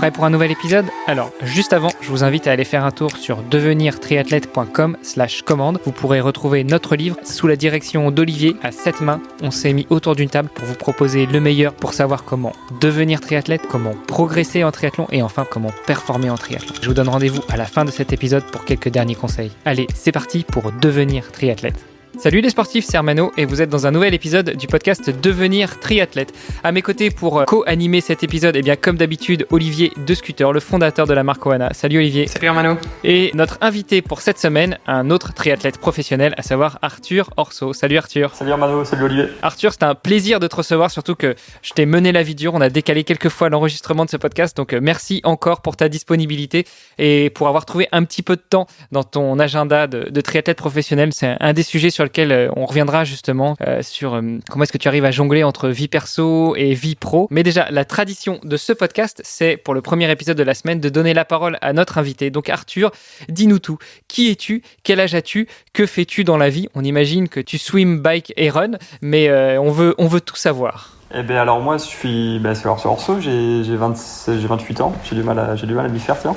Prêt pour un nouvel épisode ? Alors, juste avant, je vous invite à aller faire un tour sur devenirtriathlète.com/commande. Vous pourrez retrouver notre livre sous la direction d'Olivier à 7 mains. On s'est mis autour d'une table pour vous proposer le meilleur pour savoir comment devenir triathlète, comment progresser en triathlon et enfin comment performer en triathlon. Je vous donne rendez-vous à la fin de cet épisode pour quelques derniers conseils. Allez, c'est parti pour devenir triathlète. Salut les sportifs, c'est Armano et vous êtes dans un nouvel épisode du podcast Devenir triathlète. À mes côtés pour co-animer cet épisode, bien comme d'habitude, Olivier de Scooter, le fondateur de la marque Oana. Salut Olivier. Salut Armano. Et notre invité pour cette semaine, un autre triathlète professionnel, à savoir Arthur Orso. Salut Arthur. Salut Armano, salut Olivier. Arthur, c'était un plaisir de te recevoir, surtout que je t'ai mené la vie dure. On a décalé quelques fois l'enregistrement de ce podcast, donc merci encore pour ta disponibilité et pour avoir trouvé un petit peu de temps dans ton agenda de triathlète professionnel. C'est un des sujets sur lequel on reviendra justement sur comment est-ce que tu arrives à jongler entre vie perso et vie pro. Mais déjà, la tradition de ce podcast, c'est pour le premier épisode de la semaine de donner la parole à notre invité. Donc Arthur, dis-nous tout. Qui es-tu ? Quel âge as-tu ? Que fais-tu dans la vie ? On imagine que tu swim, bike et run, mais on veut tout savoir. Eh bien alors moi je suis Arthur Orso, j'ai 28 ans, j'ai du mal à m'y faire, tiens.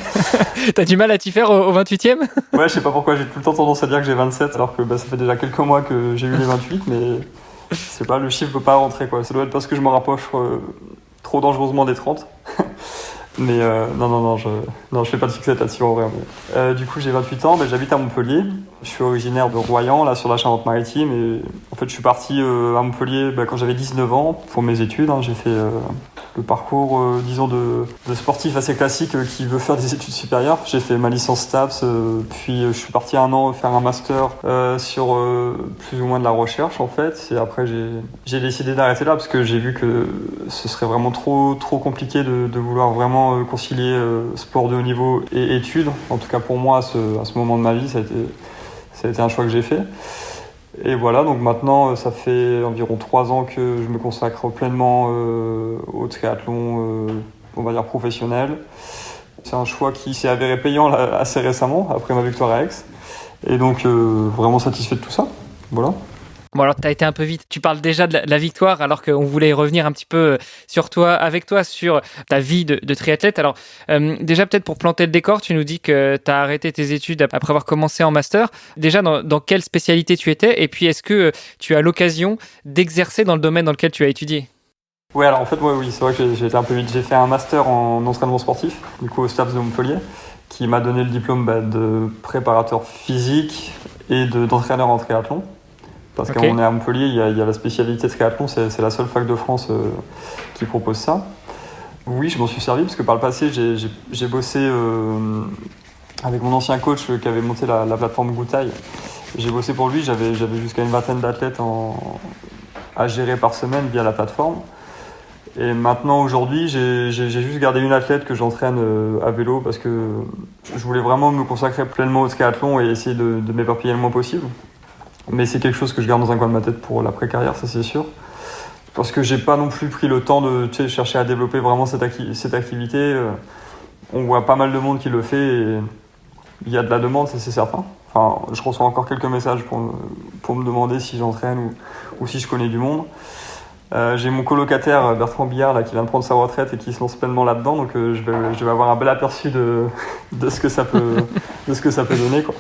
T'as du mal à t'y faire au 28e ? Ouais, je sais pas pourquoi, j'ai tout le temps tendance à dire que j'ai 27 alors que ça fait déjà quelques mois que j'ai eu les 28, mais c'est pas, le chiffre veut pas rentrer quoi. Ça doit être parce que je me rapproche trop dangereusement des 30. Mais non, je fais pas de fixette là-dessus en vrai. Du coup j'ai 28 ans, j'habite à Montpellier. Je suis originaire de Royan, là sur la Charente-Maritime. Et en fait je suis parti à Montpellier quand j'avais 19 ans pour mes études. J'ai fait le parcours disons de sportif assez classique qui veut faire des études supérieures. J'ai fait ma licence STAPS, puis je suis parti un an faire un master sur plus ou moins de la recherche en fait. Et après j'ai décidé d'arrêter là parce que j'ai vu que ce serait vraiment trop compliqué de vouloir vraiment concilier sport de haut niveau et études. En tout cas pour moi à ce moment de ma vie ça a été un choix que j'ai fait. Et voilà, donc maintenant ça fait environ 3 ans que je me consacre pleinement au triathlon, on va dire professionnel. C'est un choix qui s'est avéré payant là, assez récemment, après ma victoire à Aix. Et donc vraiment satisfait de tout ça, voilà. Bon alors tu as été un peu vite, tu parles déjà de la victoire alors qu'on voulait revenir un petit peu sur ta vie de triathlète. Alors déjà peut-être pour planter le décor, tu nous dis que tu as arrêté tes études après avoir commencé en master. Déjà dans quelle spécialité tu étais et puis est-ce que tu as l'occasion d'exercer dans le domaine dans lequel tu as étudié ? Ouais, alors en fait oui, c'est vrai que j'ai été un peu vite. J'ai fait un master en entraînement sportif, du coup au STAPS de Montpellier, qui m'a donné le diplôme de préparateur physique et d'entraîneur en triathlon. Parce qu'on est à Montpellier, il y a la spécialité triathlon, c'est la seule fac de France qui propose ça. Oui, je m'en suis servi parce que par le passé, j'ai bossé avec mon ancien coach qui avait monté la plateforme Goutaille. J'ai bossé pour lui, j'avais jusqu'à une vingtaine d'athlètes à gérer par semaine via la plateforme. Et maintenant, aujourd'hui, j'ai juste gardé une athlète que j'entraîne à vélo parce que je voulais vraiment me consacrer pleinement au triathlon et essayer de m'éparpiller le moins possible. Mais c'est quelque chose que je garde dans un coin de ma tête pour l'après-carrière, ça c'est sûr. Parce que j'ai pas non plus pris le temps de chercher à développer vraiment cette activité. On voit pas mal de monde qui le fait et il y a de la demande, ça c'est certain. Enfin, je reçois encore quelques messages pour me demander si j'entraîne ou si je connais du monde. J'ai mon colocataire Bertrand Billard là, qui vient de prendre sa retraite et qui se lance pleinement là-dedans, donc je vais avoir un bel aperçu de ce que ça peut donner, quoi.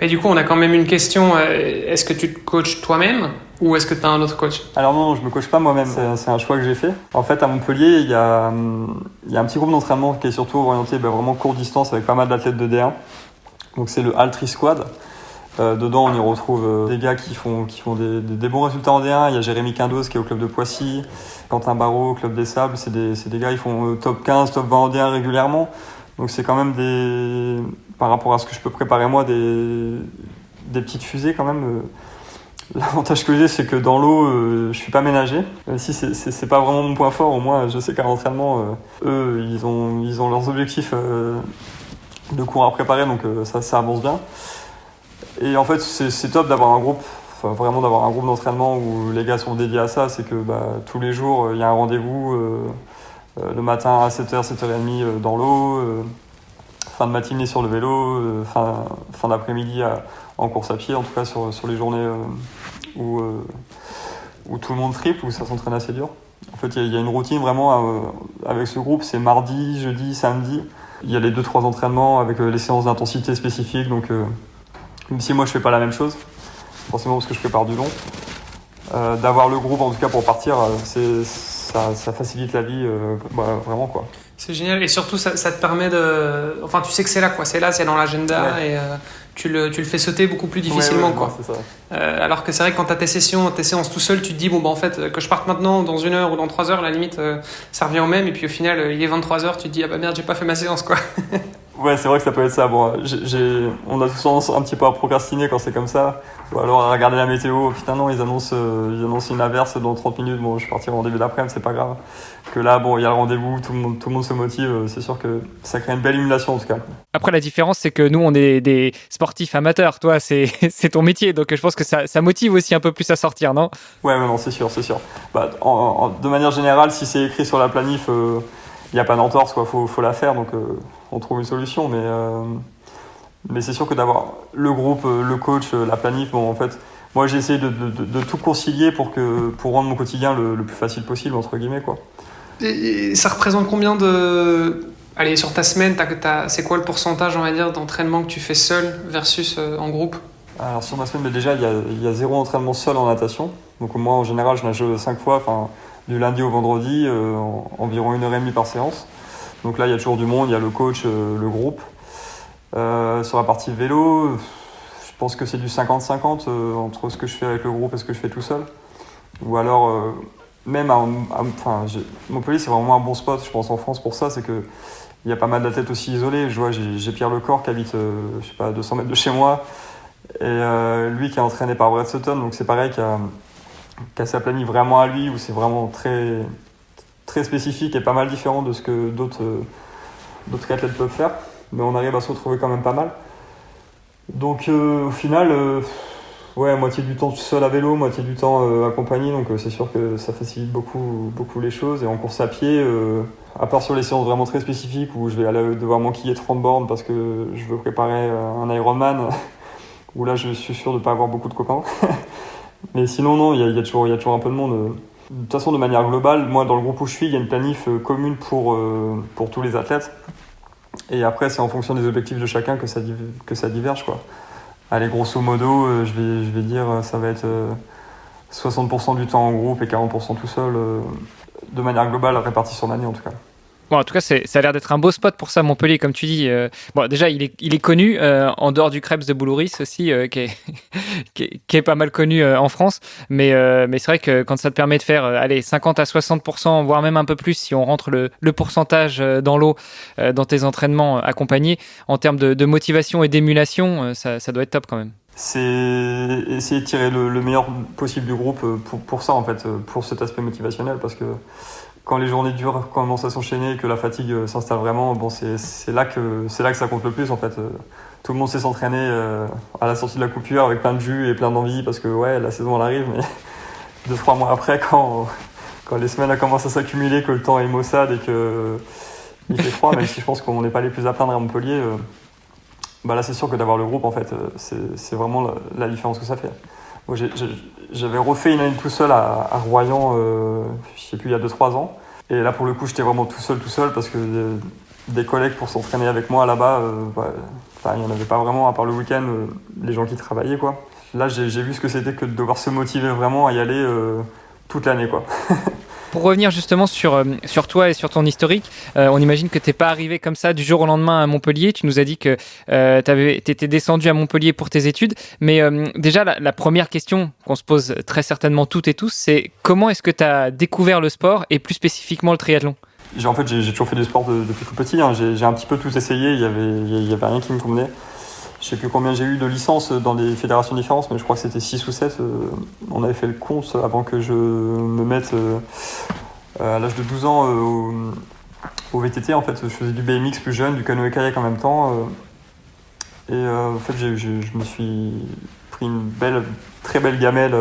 Et du coup, on a quand même une question. Est-ce que tu te coaches toi-même ou est-ce que tu as un autre coach ? Alors non, je me coach pas moi-même. C'est un choix que j'ai fait. En fait, à Montpellier, il y a un petit groupe d'entraînement qui est surtout orienté vraiment courte distance avec pas mal d'athlètes de D1. Donc c'est le Altri Squad. Dedans, on y retrouve des gars qui font des bons résultats en D1. Il y a Jérémy Quindos qui est au club de Poissy, Quentin Barraud au club des Sables. C'est des gars qui font top 15, top 20 en D1 régulièrement. Donc c'est quand même par rapport à ce que je peux préparer moi, des petites fusées quand même. L'avantage que j'ai, c'est que dans l'eau, je suis pas ménagé. Si c'est pas vraiment mon point fort, au moins je sais qu'à l'entraînement, eux, ils ont leurs objectifs de cours à préparer, donc ça avance bien. Et en fait, c'est top d'avoir un groupe, vraiment d'avoir un groupe d'entraînement où les gars sont dédiés à ça. C'est que tous les jours, il y a un rendez-vous le matin à 7h, 7h30 dans l'eau, fin de matinée sur le vélo, fin d'après-midi en course à pied, en tout cas sur les journées où tout le monde triple, où ça s'entraîne assez dur. En fait, il y a une routine vraiment avec ce groupe, c'est mardi, jeudi, samedi. Il y a les 2-3 entraînements avec les séances d'intensité spécifiques, donc même si moi je fais pas la même chose, forcément parce que je prépare du long, d'avoir le groupe en tout cas pour partir, ça facilite la vie vraiment quoi. C'est génial et surtout ça te permet de... Enfin tu sais que c'est là quoi, c'est dans l'agenda et tu le fais sauter beaucoup plus difficilement quoi. C'est ça. Alors que c'est vrai que quand tu as tes séances tout seul, tu te dis bon bah en fait que je parte maintenant dans 1 heure ou dans 3 heures, à la limite ça revient au même et puis au final il est 23 heures, tu te dis ah bah merde j'ai pas fait ma séance quoi. Ouais, c'est vrai que ça peut être ça. Bon, on a tous tendance un petit peu à procrastiner quand c'est comme ça. Ou alors à regarder la météo. Putain, non, ils annoncent une averse dans 30 minutes. Bon, je partirai en début d'après-midi, c'est pas grave. Que là, bon, il y a le rendez-vous, tout le monde se motive. C'est sûr que ça crée une belle émulation en tout cas. Après, la différence, c'est que nous, on est des sportifs amateurs. Toi, c'est ton métier. Donc, je pense que ça motive aussi un peu plus à sortir, non? Ouais, mais non, c'est sûr. Bah, de manière générale, si c'est écrit sur la planif, il n'y a pas d'entorse, quoi. Faut la faire. Donc, on trouve une solution. Mais c'est sûr que d'avoir le groupe, le coach, la planif, bon, en fait, moi, j'ai essayé de tout concilier pour rendre mon quotidien le plus facile possible, entre guillemets, quoi. Et ça représente combien Allez, sur ta semaine, c'est quoi le pourcentage, on va dire, d'entraînement que tu fais seul versus en groupe? Alors sur ma semaine, mais déjà, il y a 0 entraînement seul en natation. Donc moi, en général, je nage 5 fois, du lundi au vendredi, environ 1h30 par séance. Donc là, il y a toujours du monde, il y a le coach, le groupe. Sur la partie vélo, je pense que c'est du 50-50 entre ce que je fais avec le groupe et ce que je fais tout seul. Ou alors, même Montpellier, c'est vraiment un bon spot, je pense, en France pour ça. C'est qu'il y a pas mal d'athlètes aussi isolés. Je vois, j'ai Pierre Lecor qui habite, je sais pas, à 200 mètres de chez moi. Et lui qui est entraîné par Brett Sutton, donc c'est pareil, qui a sa planif vraiment à lui, où c'est vraiment très, très spécifique et pas mal différent de ce que d'autres athlètes peuvent faire. Mais on arrive à se retrouver quand même pas mal. Donc au final, moitié du temps seul à vélo, moitié du temps accompagné, donc c'est sûr que ça facilite beaucoup, beaucoup les choses. Et en course à pied, à part sur les séances vraiment très spécifiques où je vais devoir m'enquiller 30 bornes parce que je veux préparer un Ironman, où là je suis sûr de ne pas avoir beaucoup de copains. Mais sinon, non, il y a toujours un peu de monde. De toute façon, de manière globale, moi dans le groupe où je suis, il y a une planif commune pour tous les athlètes. Et après, c'est en fonction des objectifs de chacun que ça diverge, quoi. Allez, grosso modo, je vais dire, ça va être 60% du temps en groupe et 40% tout seul, de manière globale, répartie sur l'année en tout cas. Bon, en tout cas, ça a l'air d'être un beau spot pour ça, Montpellier, comme tu dis. Bon, déjà, il est connu en dehors du Krebs de Boulouris aussi, qui est pas mal connu en France. Mais c'est vrai que quand ça te permet de faire 50 à 60%, voire même un peu plus, si on rentre le pourcentage dans l'eau dans tes entraînements accompagnés, en termes de motivation et d'émulation, ça doit être top quand même. C'est essayer de tirer le meilleur possible du groupe pour ça, en fait, pour cet aspect motivationnel, parce que quand les journées dures commencent à s'enchaîner et que la fatigue s'installe vraiment, bon, c'est là que ça compte le plus en fait. Tout le monde sait s'entraîner à la sortie de la coupure avec plein de jus et plein d'envie parce que la saison elle arrive, mais 2-3 mois après quand les semaines commencent à s'accumuler, que le temps est maussade et qu'il fait froid, même si je pense qu'on n'est pas les plus à plaindre à Montpellier, là c'est sûr que d'avoir le groupe en fait, c'est vraiment la différence que ça fait. Moi, j'avais refait une année tout seul à Royan, je sais plus, il y a 2-3 ans. Et là, pour le coup, j'étais vraiment tout seul parce que des collègues pour s'entraîner avec moi là-bas, il n'y en avait pas vraiment, à part le week-end, les gens qui travaillaient, quoi. Là, j'ai vu ce que c'était que de devoir se motiver vraiment à y aller toute l'année, quoi. Pour revenir justement sur toi et sur ton historique, on imagine que tu n'es pas arrivé comme ça du jour au lendemain à Montpellier. Tu nous as dit que tu étais descendu à Montpellier pour tes études. Mais déjà, la première question qu'on se pose très certainement toutes et tous, c'est comment est-ce que tu as découvert le sport et plus spécifiquement le triathlon ? En fait, j'ai toujours fait du sport depuis tout petit. Hein. J'ai un petit peu tout essayé. Il y avait rien qui me convenait. Je sais plus combien j'ai eu de licences dans des fédérations différentes, mais je crois que c'était 6 ou 7. On avait fait le compte avant que je me mette à l'âge de 12 ans au VTT. En fait, je faisais du BMX plus jeune, du canoë-kayak en même temps. En fait, je me suis pris une très belle gamelle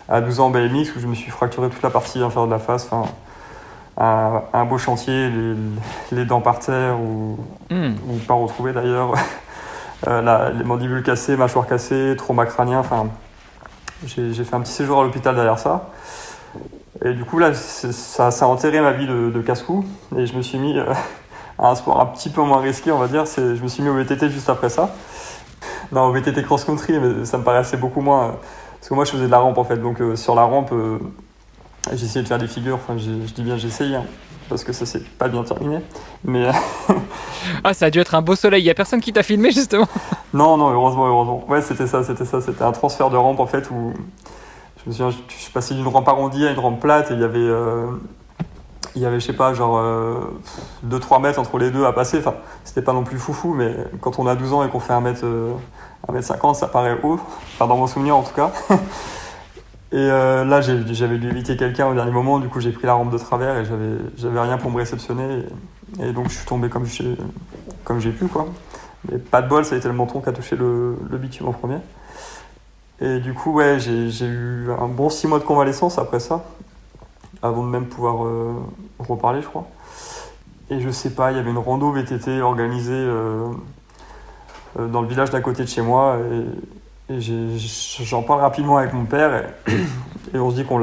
à 12 ans en BMX où je me suis fracturé toute la partie inférieure de la face. Un beau chantier, les dents par terre ou pas retrouvées d'ailleurs. Les mandibules cassées, mâchoire cassée, trauma crânien, j'ai fait un petit séjour à l'hôpital derrière ça. Et du coup, là, ça a enterré ma vie de casse-cou. Et je me suis mis à un sport un petit peu moins risqué, on va dire. Je me suis mis au VTT juste après ça. Non, au VTT cross-country, mais ça me paraissait beaucoup moins... parce que moi, je faisais de la rampe, en fait. Donc, sur la rampe, j'ai essayé de faire des figures. Enfin, je dis bien j'ai essayé, hein, parce que ça s'est pas bien terminé. Mais... Ah, ça a dû être un beau soleil. Il y a personne qui t'a filmé, justement? Non, heureusement. Ouais, c'était ça. C'était un transfert de rampe, en fait, où... Je me souviens, je suis passé d'une rampe arrondie à une rampe plate, et il y avait, je sais pas, genre 2-3 mètres entre les deux à passer. Enfin, c'était pas non plus foufou, mais quand on a 12 ans et qu'on fait 1m50, ça paraît haut. Enfin, dans mon souvenir, en tout cas. Et là, j'avais dû éviter quelqu'un au dernier moment. Du coup, j'ai pris la rampe de travers et j'avais rien pour me réceptionner. Et donc, je suis tombé comme j'ai pu, quoi. Mais pas de bol, ça a été le menton qui a touché le bitume en premier. Et du coup, ouais, j'ai eu un bon 6 mois de convalescence après ça, avant de même pouvoir reparler, je crois. Et je sais pas, il y avait une rando VTT organisée dans le village d'à côté de chez moi, et j'en parle rapidement avec mon père, et on se dit qu'on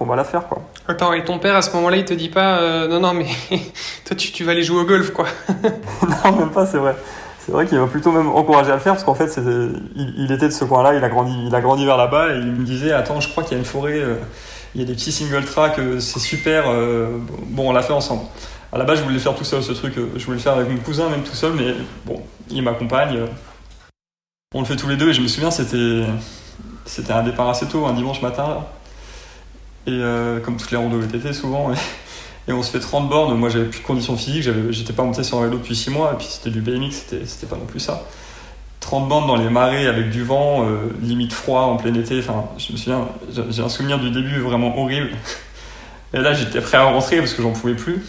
va la faire, quoi. Attends, et ton père, à ce moment-là, il te dit pas non, mais toi, tu vas aller jouer au golf, quoi. Non, même pas, c'est vrai. C'est vrai qu'il m'a plutôt même encouragé à le faire, parce qu'en fait, il était de ce coin-là, il a grandi vers là-bas, et il me disait, attends, je crois qu'il y a une forêt, il y a des petits single tracks, c'est super, bon, on l'a fait ensemble. À la base, je voulais le faire tout seul, ce truc, je voulais le faire avec mon cousin, même tout seul, mais bon, il m'accompagne, on le fait tous les deux, et je me souviens, c'était un départ assez tôt, un dimanche matin, là, et comme toutes les randos VTT, souvent, et on se fait 30 bornes. Moi, j'avais plus de conditions physiques, j'étais pas monté sur un vélo depuis 6 mois, et puis c'était du BMX, c'était pas non plus ça. 30 bornes dans les marais avec du vent, limite froid en plein été. Enfin, je me souviens, j'ai un souvenir du début vraiment horrible. Et là, j'étais prêt à rentrer parce que j'en pouvais plus.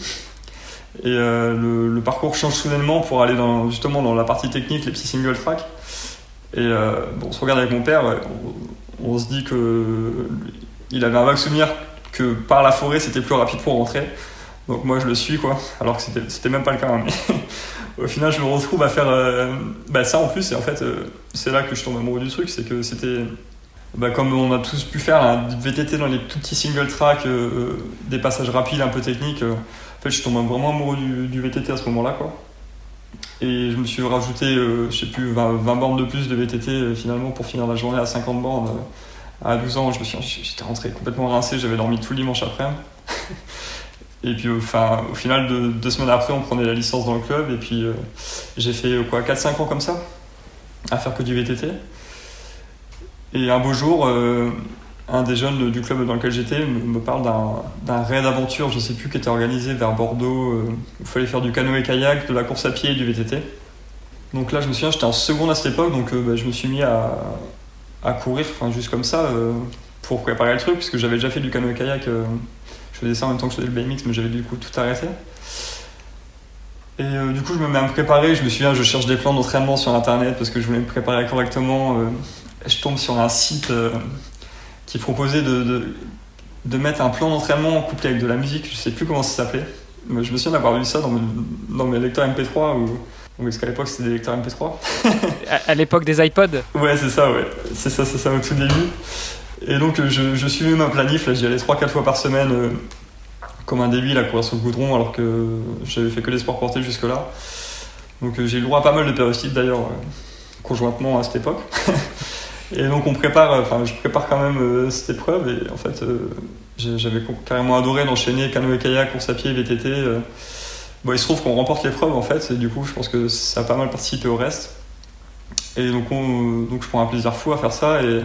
Et le parcours change soudainement pour aller justement dans la partie technique, les petits single track. Et bon, on se regarde avec mon père, on se dit qu'il avait un vague souvenir que par la forêt c'était plus rapide pour rentrer, donc moi je le suis, quoi, alors que c'était même pas le cas, hein, mais au final je me retrouve à faire ça en plus. Et en fait c'est là que je tombe amoureux du truc, c'est que c'était comme on a tous pu faire un VTT dans les tout petits single track, des passages rapides un peu techniques, en fait je tombe vraiment amoureux du VTT à ce moment là, quoi. Et je me suis rajouté je sais plus 20 bornes de plus de VTT finalement pour finir la journée à 50 bornes. À 12 ans, j'étais rentré complètement rincé, j'avais dormi tout le dimanche après. Et puis au final, 2 semaines après, on prenait la licence dans le club, et puis j'ai fait 4-5 ans comme ça, à faire que du VTT. Et un beau jour, un des jeunes du club dans lequel j'étais me parle d'un raid d'aventure, je sais plus, qui était organisé vers Bordeaux, où il fallait faire du canoë-kayak, de la course à pied et du VTT. Donc là, je me souviens, j'étais en seconde à cette époque, donc je me suis mis à courir, juste comme ça, pour préparer le truc, parce que j'avais déjà fait du canoë-kayak, je faisais ça en même temps que je faisais le BMX, mais j'avais du coup tout arrêté. Et du coup, je me mets à me préparer, je me souviens, je cherche des plans d'entraînement sur internet, parce que je voulais me préparer correctement. Je tombe sur un site qui proposait de mettre un plan d'entraînement couplé avec de la musique, je sais plus comment ça s'appelait, mais je me souviens d'avoir vu ça dans mes lecteurs MP3, parce qu'à l'époque c'était des lecteurs MP3. À l'époque des iPods. Ouais, c'est ça, au tout début. Et donc je suivais ma planif, là j'y allais 3-4 fois par semaine, comme un débile à courir sur le goudron, alors que j'avais fait que des sports portés jusque là. Donc j'ai eu le droit à pas mal de périostites d'ailleurs, conjointement à cette époque. Et donc je prépare quand même cette épreuve, et en fait j'avais carrément adoré d'enchaîner canoë-kayak, course à pied, VTT. Il se trouve qu'on remporte l'épreuve en fait, et du coup je pense que ça a pas mal participé au reste. Et donc je prends un plaisir fou à faire ça, et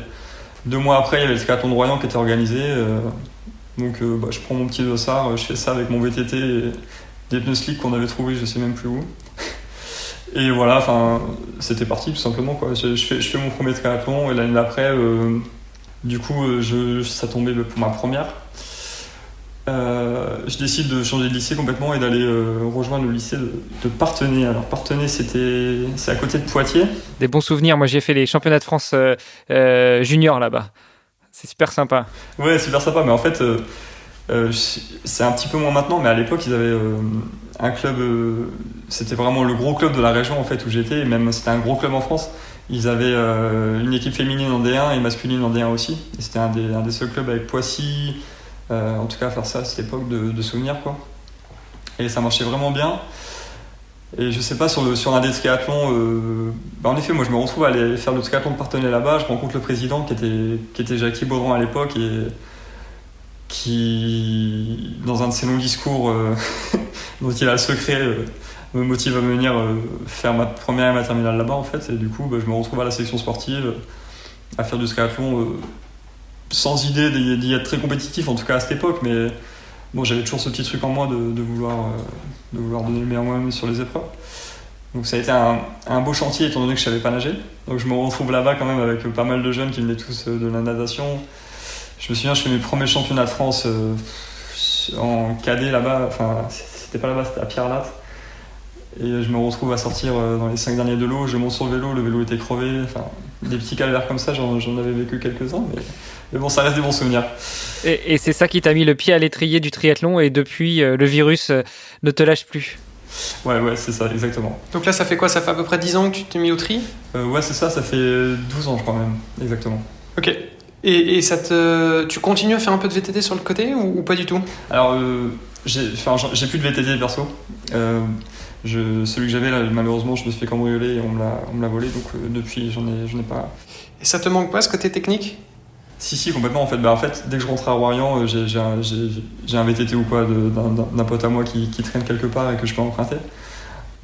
2 mois après il y avait le triathlon de Royan qui était organisé, je prends mon petit dossard, je fais ça avec mon VTT et des pneus slick qu'on avait trouvés je sais même plus où. Et voilà, c'était parti tout simplement, quoi. Je fais mon premier triathlon, et l'année d'après, ça tombait pour ma première. Je décide de changer de lycée complètement et d'aller rejoindre le lycée de Parthenay. Alors Parthenay, c'est à côté de Poitiers. Des bons souvenirs, moi j'ai fait les championnats de France juniors là-bas. C'est super sympa. Ouais, super sympa, mais en fait, c'est un petit peu moins maintenant, mais à l'époque, ils avaient un club, c'était vraiment le gros club de la région en fait où j'étais, et même c'était un gros club en France. Ils avaient une équipe féminine en D1 et masculine en D1 aussi, et c'était un des seuls clubs avec Poissy, En tout cas, faire ça à cette époque de souvenirs, quoi. Et ça marchait vraiment bien. Et je sais pas, sur un des triathlons, en effet, moi je me retrouve à aller faire le triathlon de Parthenay là-bas. Je rencontre le président qui était Jackie Baudran à l'époque et qui, dans un de ses longs discours dont il a le secret, me motive à venir faire ma première et ma terminale là-bas en fait. Et du coup, je me retrouve à la section sportive à faire du triathlon sans idée d'y être très compétitif, en tout cas à cette époque, mais bon, j'avais toujours ce petit truc en moi de vouloir donner le meilleur moi-même sur les épreuves. Donc ça a été un beau chantier étant donné que je savais pas nager. Donc je me retrouve là-bas quand même avec pas mal de jeunes qui venaient tous de la natation. Je me souviens, je fais mes premiers championnats de France en cadet là-bas. Enfin, c'était pas là-bas, c'était à Pierre-Latte. Et je me retrouve à sortir dans les 5 derniers de l'eau. Je monte sur le vélo était crevé. Enfin, des petits calvaires comme ça, j'en avais vécu quelques-uns. Mais bon, ça reste des bons souvenirs. Et c'est ça qui t'a mis le pied à l'étrier du triathlon et depuis, le virus ne te lâche plus. Ouais, c'est ça, exactement. Donc là, ça fait quoi? Ça fait à peu près 10 ans que tu t'es mis au tri? Ouais, c'est ça fait 12 ans, je crois même, exactement. Ok. Et tu continues à faire un peu de VTT sur le côté ou pas du tout? Alors, j'ai plus de VTT perso. Celui que j'avais, là, malheureusement, je me suis fait cambrioler et on me l'a volé, donc depuis, j'en ai pas. Et ça te manque pas, ce côté technique? Si, complètement. En fait, dès que je rentre à Royan, j'ai un VTT ou quoi d'un pote à moi qui traîne quelque part et que je peux emprunter.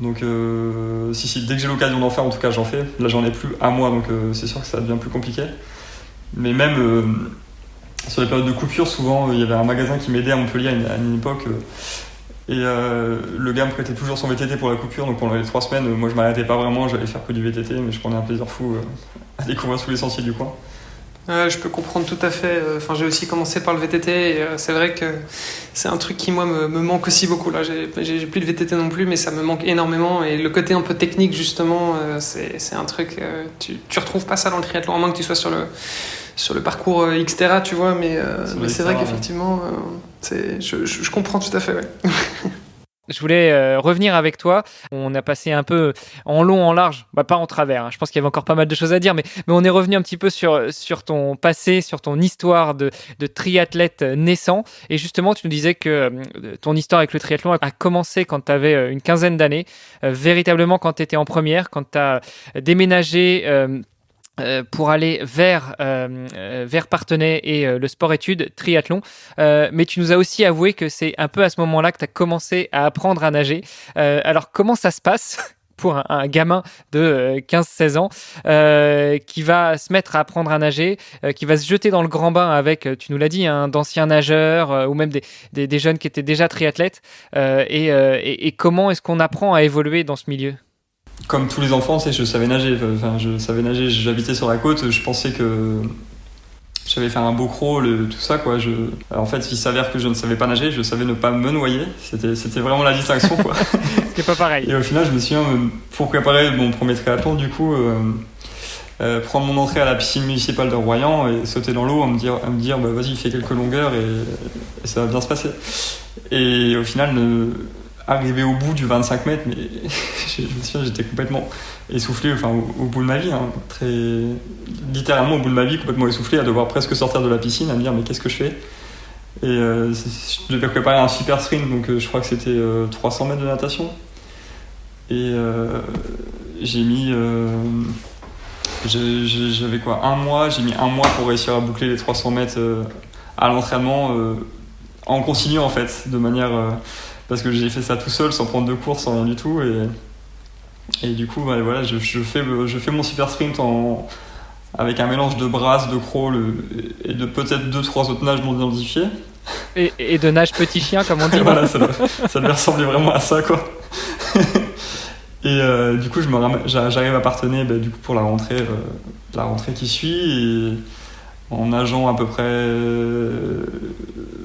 Donc, dès que j'ai l'occasion d'en faire, en tout cas, j'en fais. Là, j'en ai plus à moi, donc c'est sûr que ça devient plus compliqué. Mais même sur les périodes de coupure, souvent, il y avait un magasin qui m'aidait à Montpellier à une époque. Et le gars me prêtait toujours son VTT pour la coupure, donc pendant les 3 semaines, moi je m'arrêtais pas vraiment, j'allais faire que du VTT, mais je prenais un plaisir fou à découvrir tous les sentiers du coin. Je peux comprendre tout à fait. Enfin, j'ai aussi commencé par le VTT et c'est vrai que c'est un truc qui, moi, me manque aussi beaucoup. Là, j'ai plus de VTT non plus, mais ça me manque énormément. Et le côté un peu technique, justement, c'est un truc... tu retrouves pas ça dans le triathlon, à moins que tu sois sur le parcours Xterra, tu vois, mais c'est vrai qu'effectivement, je comprends tout à fait, ouais. Je voulais revenir avec toi. On a passé un peu en long, en large, pas en travers. Hein. Je pense qu'il y avait encore pas mal de choses à dire, mais on est revenu un petit peu sur ton passé, sur ton histoire de triathlète naissant. Et justement, tu nous disais que ton histoire avec le triathlon a commencé quand tu avais une quinzaine d'années, véritablement quand tu étais en première, quand tu as déménagé pour aller vers Parthenay et le sport-études triathlon. Mais tu nous as aussi avoué que c'est un peu à ce moment-là que tu as commencé à apprendre à nager. Alors, comment ça se passe pour un gamin de 15-16 ans qui va se mettre à apprendre à nager, qui va se jeter dans le grand bain avec, tu nous l'as dit, d'anciens nageurs ou même des jeunes qui étaient déjà triathlètes et comment est-ce qu'on apprend à évoluer dans ce milieu? Comme tous les enfants, je savais nager. Enfin, je savais nager. J'habitais sur la côte. Je pensais que j'avais fait un beau crawl, tout ça, quoi. En fait, il s'avère que je ne savais pas nager. Je savais ne pas me noyer. C'était vraiment la distinction, quoi. C'était pas pareil. Et au final, je me souviens, pour préparer mon premier triathlon, du coup, prendre mon entrée à la piscine municipale de Royan et sauter dans l'eau, à me dire, vas-y, fais quelques longueurs et ça va bien se passer. Et au final, arrivé au bout du 25 mètres, mais je me souviens, j'étais complètement essoufflé, enfin au bout de ma vie, littéralement au bout de ma vie, complètement essoufflé, à devoir presque sortir de la piscine, à me dire mais qu'est-ce que je fais? Et je devais préparer un super sprint, donc je crois que c'était 300 mètres de natation. Et j'ai mis j'avais quoi, j'ai mis un mois pour réussir à boucler les 300 mètres à l'entraînement en continu en fait, de manière parce que j'ai fait ça tout seul, sans prendre de cours, sans rien du tout. Et du coup, voilà, je fais mon super sprint avec un mélange de brasse, de crawl et de peut-être 2-3 autres nages non identifiés. Et de nage petit chien, comme on dit. Voilà, ça devait ressembler vraiment à ça, quoi. Et du coup, j'arrive à Parthenay du coup, pour la rentrée qui suit. Et en nageant à peu près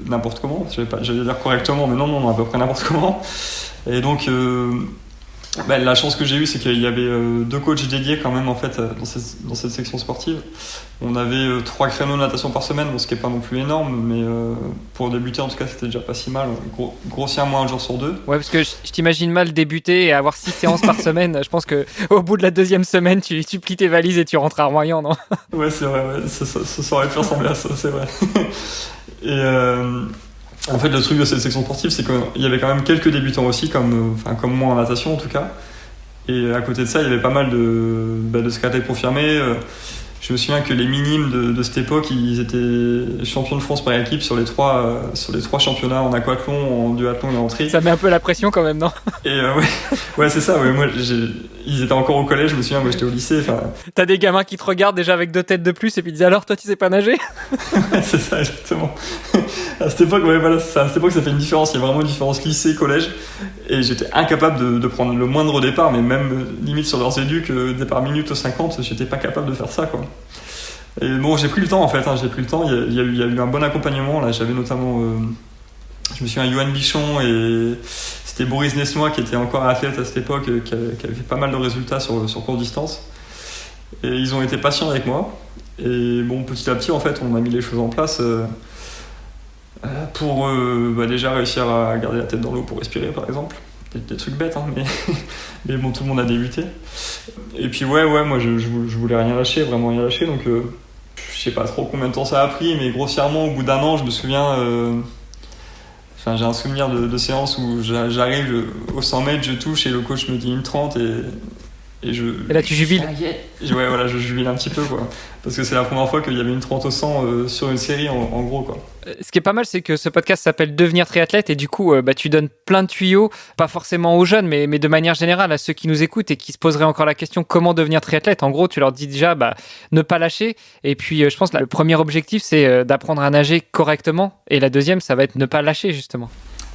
n'importe comment, j'allais dire correctement, mais non, à peu près n'importe comment. Et donc, la chance que j'ai eue, c'est qu'il y avait 2 coachs dédiés quand même en fait dans cette section sportive. On avait 3 créneaux de natation par semaine, ce qui n'est pas non plus énorme, mais pour débuter en tout cas c'était déjà pas si mal, grossièrement 1 jour sur 2. Ouais, parce que je t'imagine mal débuter et avoir 6 séances par semaine. Je pense qu'au bout de la 2e semaine, tu plies tes valises et tu rentres à Royan, non? Ouais, c'est vrai, ça aurait pu ressembler à ça, c'est vrai. En fait, le truc de cette section sportive, c'est qu'il y avait quand même quelques débutants aussi, comme moi en natation en tout cas. Et à côté de ça, il y avait pas mal de triathlètes confirmés. Je me souviens que les minimes de cette époque, ils étaient champions de France par équipe sur les trois championnats en aquathlon, en duathlon et en tri. Ça met un peu la pression quand même, non? Et ouais, c'est ça. Ouais, moi, ils étaient encore au collège. Je me souviens, moi, j'étais au lycée. T'as des gamins qui te regardent déjà avec 2 têtes de plus et puis ils disent alors, toi, tu sais pas nager? C'est ça, exactement. À cette époque, ouais, voilà, à cette époque, ça fait une différence. Il y a vraiment une différence lycée-collège. Et j'étais incapable de prendre le moindre départ, mais même limite sur leurs éducs, départ minute 50, j'étais pas capable de faire ça, quoi. Et bon, j'ai pris le temps en fait, j'ai pris le temps. Il y a eu un bon accompagnement. Là, j'avais notamment, je me souviens, Johan Bichon et c'était Boris Nesnois qui était encore athlète à cette époque, qui avait fait pas mal de résultats sur courte distance. Et ils ont été patients avec moi. Et bon, petit à petit, en fait, on a mis les choses en place pour déjà réussir à garder la tête dans l'eau pour respirer, par exemple. Des trucs bêtes, hein, mais bon, tout le monde a débuté. Et puis ouais, moi je voulais rien lâcher, vraiment rien lâcher, donc je sais pas trop combien de temps ça a pris, mais grossièrement, au bout d'un an, je me souviens, j'ai un souvenir de séance où j'arrive au 100 mètres, je touche et le coach me dit 1,30 et là tu jubiles. Ouais, voilà, je jubile un petit peu, quoi. Parce que c'est la première fois qu'il y avait une 30 au 100 sur une série, en gros, quoi. Ce qui est pas mal, c'est que ce podcast s'appelle Devenir triathlète et du coup, tu donnes plein de tuyaux, pas forcément aux jeunes, mais de manière générale à ceux qui nous écoutent et qui se poseraient encore la question comment devenir triathlète. En gros, tu leur dis déjà ne pas lâcher. Et puis, je pense que le premier objectif, c'est d'apprendre à nager correctement. Et la deuxième, ça va être ne pas lâcher, justement.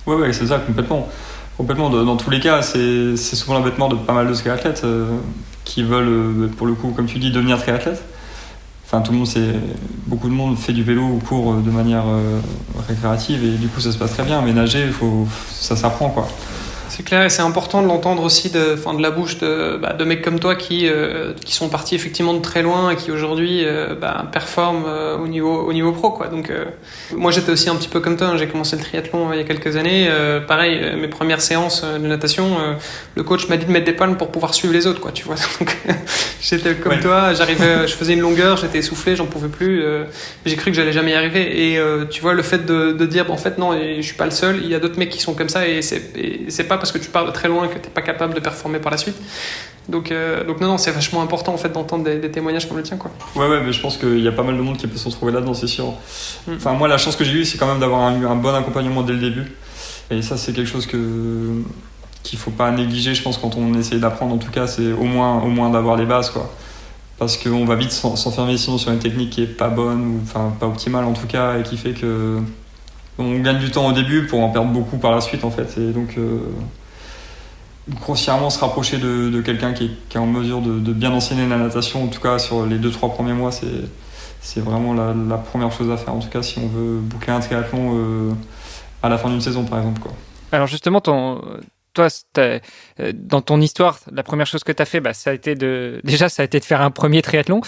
Ouais, c'est ça, complètement. Complètement, dans tous les cas, c'est souvent l'embêtement de pas mal de triathlètes qui veulent, pour le coup, comme tu dis, devenir triathlète. Enfin, beaucoup de monde fait du vélo ou court de manière récréative et du coup ça se passe très bien, mais nager, ça s'apprend, quoi. C'est clair et c'est important de l'entendre aussi de la bouche de mecs comme toi qui sont partis effectivement de très loin et qui aujourd'hui performent au niveau pro, quoi. Donc moi j'étais aussi un petit peu comme toi, hein. J'ai commencé le triathlon il y a quelques années. Pareil, mes premières séances de natation, le coach m'a dit de mettre des palmes pour pouvoir suivre les autres, quoi, tu vois. Donc j'étais comme toi, je faisais une longueur, j'étais essoufflé, j'en pouvais plus. J'ai cru que j'allais jamais y arriver. Et tu vois, le fait de dire en fait non, je suis pas le seul, il y a d'autres mecs qui sont comme ça et c'est pas parce que tu pars de très loin que t'es pas capable de performer par la suite. Donc non, c'est vachement important en fait d'entendre des témoignages comme le tien, quoi. Ouais, mais je pense qu'il y a pas mal de monde qui peut se retrouver là-dedans, c'est sûr. Enfin, moi, la chance que j'ai eue, c'est quand même d'avoir eu un bon accompagnement dès le début. Et ça, c'est quelque chose qu'il faut pas négliger, je pense, quand on essaie d'apprendre. En tout cas, c'est au moins d'avoir les bases, quoi. Parce qu'on va vite s'enfermer sinon sur une technique qui est pas bonne ou enfin pas optimale en tout cas et qui fait que on gagne du temps au début pour en perdre beaucoup par la suite, en fait. Et donc grossièrement se rapprocher de quelqu'un qui est en mesure de bien enseigner la natation, en tout cas sur les 2-3 premiers mois, c'est vraiment la première chose à faire, en tout cas si on veut boucler un triathlon à la fin d'une saison, par exemple, quoi. Alors justement, toi, dans ton histoire, la première chose que tu as fait, ça a été de faire un premier triathlon,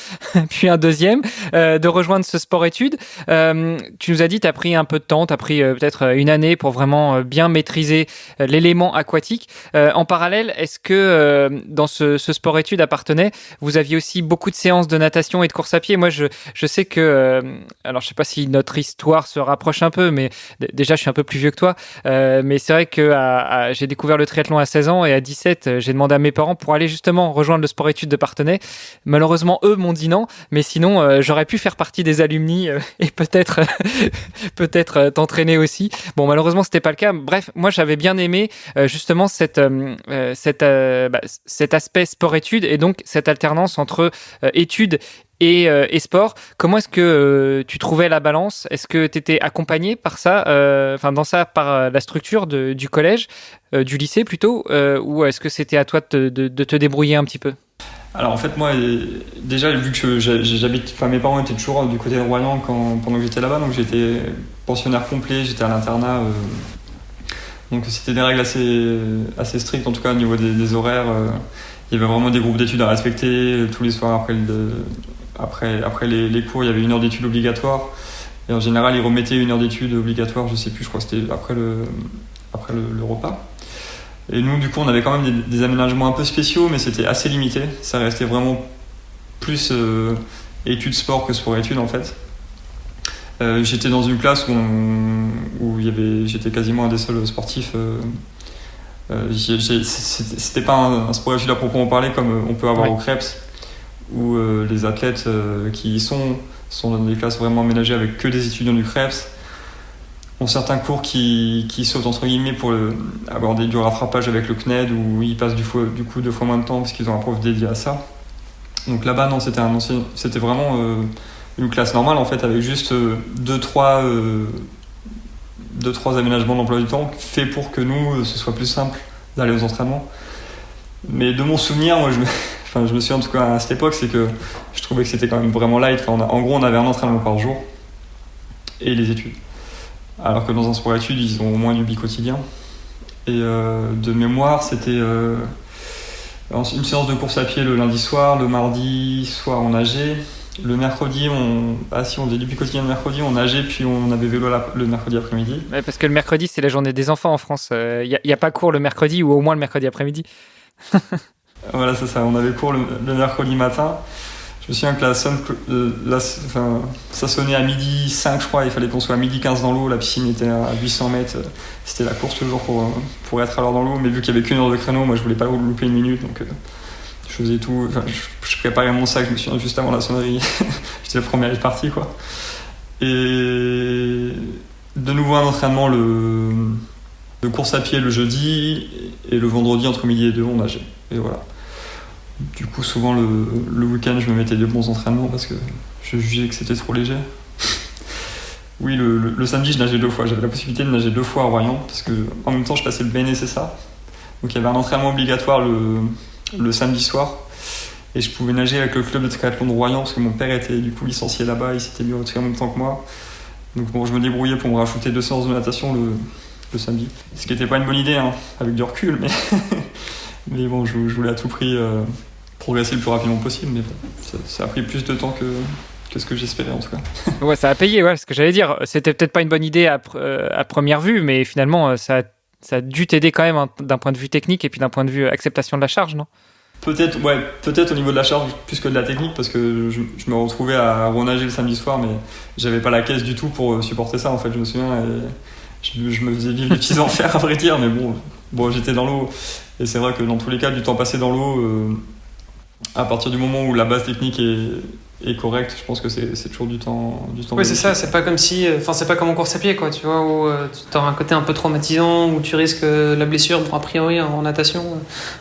puis un deuxième, de rejoindre ce sport-études. Tu nous as dit, tu as pris un peu de temps, tu as pris peut-être une année pour vraiment bien maîtriser l'élément aquatique. En parallèle, est-ce que dans ce sport-études appartenait, vous aviez aussi beaucoup de séances de natation et de course à pied? Moi, je sais que, alors je sais pas si notre histoire se rapproche un peu, mais déjà je suis un peu plus vieux que toi, mais c'est vrai que j'ai découvert le triathlon à 16 ans et à 17, j'ai demandé à mes parents pour aller justement rejoindre le sport-études de Parthenay. Malheureusement, eux m'ont dit non, mais sinon, j'aurais pu faire partie des alumni et peut-être t'entraîner aussi. Bon, malheureusement, c'était pas le cas. Bref, moi, j'avais bien aimé justement cet aspect sport-études et donc cette alternance entre études et sport. Comment est-ce que tu trouvais la balance? Est-ce que tu étais accompagné par ça, par la structure du collège, du lycée plutôt, ou est-ce que c'était à toi de te débrouiller un petit peu? Alors en fait, moi, déjà, vu que j'habite, mes parents étaient toujours du côté de Royan pendant que j'étais là-bas, donc j'étais pensionnaire complet, j'étais à l'internat, donc c'était des règles assez strictes, en tout cas au niveau des horaires. Il y avait vraiment des groupes d'études à respecter tous les soirs après les cours, il y avait 1 heure d'études obligatoire. Et en général, ils remettaient 1 heure d'études obligatoire, je sais plus, je crois que c'était après le repas. Et nous, du coup, on avait quand même des aménagements un peu spéciaux, mais c'était assez limité. Ça restait vraiment plus études sport que sport-études, en fait. J'étais dans une classe où j'étais quasiment un des seuls sportifs. C'était pas un sport études à proprement parler comme on peut avoir au CREPS, où les athlètes qui y sont dans des classes vraiment aménagées avec que des étudiants du CREPS, ont certains cours qui sautent entre guillemets pour avoir du rattrapage avec le CNED, où ils passent du coup 2 fois moins de temps parce qu'ils ont un prof dédié à ça. Donc là-bas, non, c'était vraiment une classe normale en fait, avec juste 2-3 aménagements d'emploi du temps faits pour que nous, ce soit plus simple d'aller aux entraînements. Mais de mon souvenir, moi, je me souviens en tout cas à cette époque, c'est que je trouvais que c'était quand même vraiment light. En gros, on avait un entraînement par jour et les études. Alors que dans un sport études, ils ont au moins du bi-quotidien. Et de mémoire, c'était une séance de course à pied le lundi soir, le mardi soir on nageait. Le mercredi, on faisait du bi-quotidien le mercredi, on nageait, puis on avait vélo le mercredi après-midi. Ouais, parce que le mercredi, c'est la journée des enfants en France. Il n'y a pas cours le mercredi, ou au moins le mercredi après-midi. Voilà, c'est ça. On avait cours le mercredi matin. Je me souviens que ça sonnait à 12h05, je crois. Il fallait qu'on soit à 12h15 dans l'eau. La piscine était à 800 mètres. C'était la course toujours pour être à l'heure dans l'eau. Mais vu qu'il n'y avait qu'une heure de créneau, moi, je voulais pas louper une minute. Donc, je faisais tout. Enfin, je préparais mon sac. Je me souviens juste avant la sonnerie. J'étais le premier à être parti, quoi. Et de nouveau un entraînement de course à pied le jeudi. Et le vendredi, entre midi et 2, on nageait. Et voilà. Du coup, souvent le week-end, je me mettais de bons entraînements parce que je jugeais que c'était trop léger. Oui, le samedi, je nageais 2 fois. J'avais la possibilité de nager 2 fois à Royan parce que en même temps, je passais le BNSSA. Donc, il y avait un entraînement obligatoire le samedi soir. Et je pouvais nager avec le club de triathlon de Royan parce que mon père était du coup licencié là-bas. Il s'était mis au tri en même temps que moi. Donc, bon, je me débrouillais pour me rajouter 2 séances de natation le samedi. Ce qui n'était pas une bonne idée, hein, avec du recul, mais, mais bon, je voulais à tout prix progresser le plus rapidement possible. Mais bon, ça a pris plus de temps que ce que j'espérais en tout cas. Ouais, ça a payé, ouais, ce que j'allais dire. C'était peut-être pas une bonne idée à première vue, mais finalement, ça a dû t'aider quand même d'un point de vue technique et puis d'un point de vue acceptation de la charge, non ? Peut-être au niveau de la charge plus que de la technique, parce que je me retrouvais à renager le samedi soir, mais j'avais pas la caisse du tout pour supporter ça en fait, je me souviens. Et je me faisais vivre des petits enfers à vrai dire, mais bon, j'étais dans l'eau. Et c'est vrai que dans tous les cas, du temps passé dans l'eau, à partir du moment où la base technique est correcte, je pense que c'est toujours du temps. Oui, c'est ça, c'est pas comme c'est pas comme en course à pied, quoi, tu vois, où tu auras un côté un peu traumatisant, où tu risques la blessure, bon, a priori en natation,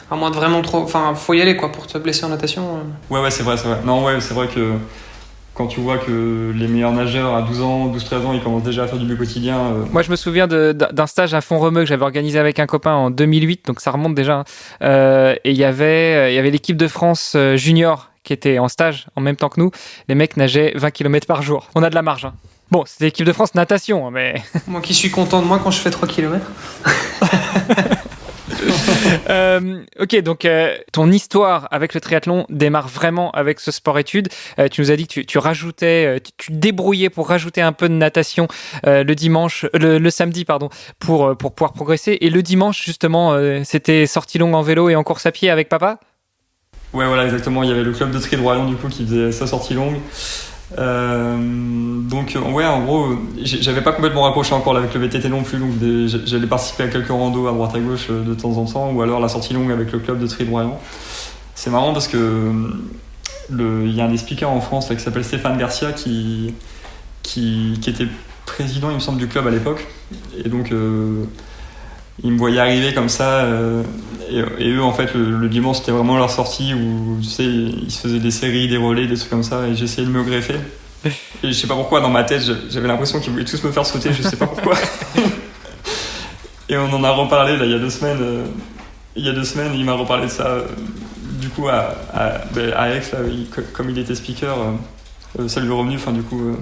à moins de vraiment trop. Enfin, faut y aller, quoi, pour te blesser en natation. Ouais, c'est vrai. Non, ouais, c'est vrai que quand tu vois que les meilleurs nageurs à 12 ans, 12-13 ans, ils commencent déjà à faire du but quotidien. Moi, je me souviens d'un stage à Font-Romeu que j'avais organisé avec un copain en 2008, donc ça remonte déjà. Et il y avait l'équipe de France junior qui était en stage en même temps que nous. Les mecs nageaient 20 km par jour. On a de la marge. Hein. Bon, c'était l'équipe de France natation, mais... Moi qui suis content de moi quand je fais 3 km. Ok, donc ton histoire avec le triathlon démarre vraiment avec ce sport-études. Tu nous as dit que tu rajoutais, tu débrouillais pour rajouter un peu de natation le samedi, pour pouvoir progresser. Et le dimanche, justement, c'était sortie longue en vélo et en course à pied avec papa ? Ouais, voilà, exactement. Il y avait le club de tri de Royan du coup qui faisait sa sortie longue. Donc ouais, en gros, j'avais pas complètement raccroché encore avec le VTT non plus, donc j'allais participer à quelques randos à droite à gauche de temps en temps, ou alors la sortie longue avec le club de tri de Royan. C'est marrant parce que il y a un des speakers en France là, qui s'appelle Stéphane Garcia qui était président, il me semble, du club à l'époque, et donc ils me voyaient arriver comme ça, et eux en fait le dimanche c'était vraiment leur sortie où tu sais, ils se faisaient des séries, des relais, des trucs comme ça, et j'essayais de me greffer. Et je sais pas pourquoi, dans ma tête j'avais l'impression qu'ils voulaient tous me faire sauter, je sais pas pourquoi. Et on en a reparlé là il y a 2 semaines. Il m'a reparlé de ça du coup à Aix là, comme il était speaker, ça lui est revenu, enfin du coup.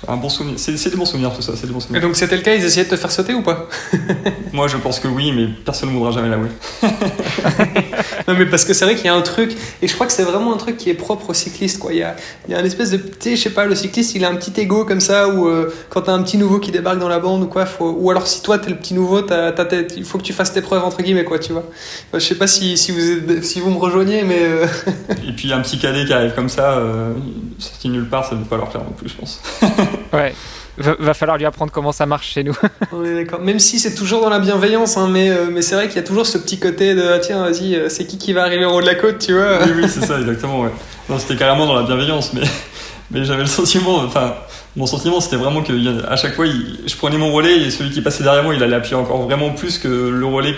Un bon souvenir. C'est des bons souvenirs tout ça, c'est des bons souvenirs. Et donc c'était le cas, ils essayaient de te faire sauter ou pas ? Moi je pense que oui, mais personne ne voudra jamais l'avouer. Non mais parce que c'est vrai qu'il y a un truc, et je crois que c'est vraiment un truc qui est propre aux cyclistes, quoi. Il y a un espèce de, tu sais, je sais pas, le cycliste il a un petit ego comme ça, où quand t'as un petit nouveau qui débarque dans la bande ou quoi, ou alors si toi t'es le petit nouveau, il faut que tu fasses tes preuves entre guillemets, quoi, tu vois. Enfin, je sais pas si vous me rejoignez, mais... Et puis un petit cadet qui arrive comme ça, sorti nulle part, ça ne veut pas leur plaire non plus, je pense. Ouais. Va falloir lui apprendre comment ça marche chez nous. On est d'accord. Même si c'est toujours dans la bienveillance, hein, mais c'est vrai qu'il y a toujours ce petit côté de tiens, vas-y, c'est qui va arriver en haut de la côte, tu vois. Oui, c'est ça, exactement. Ouais. Non, c'était carrément dans la bienveillance, mais j'avais le sentiment, enfin, mon sentiment c'était vraiment qu'à chaque fois, je prenais mon relais et celui qui passait derrière moi, il allait appuyer encore vraiment plus que le relais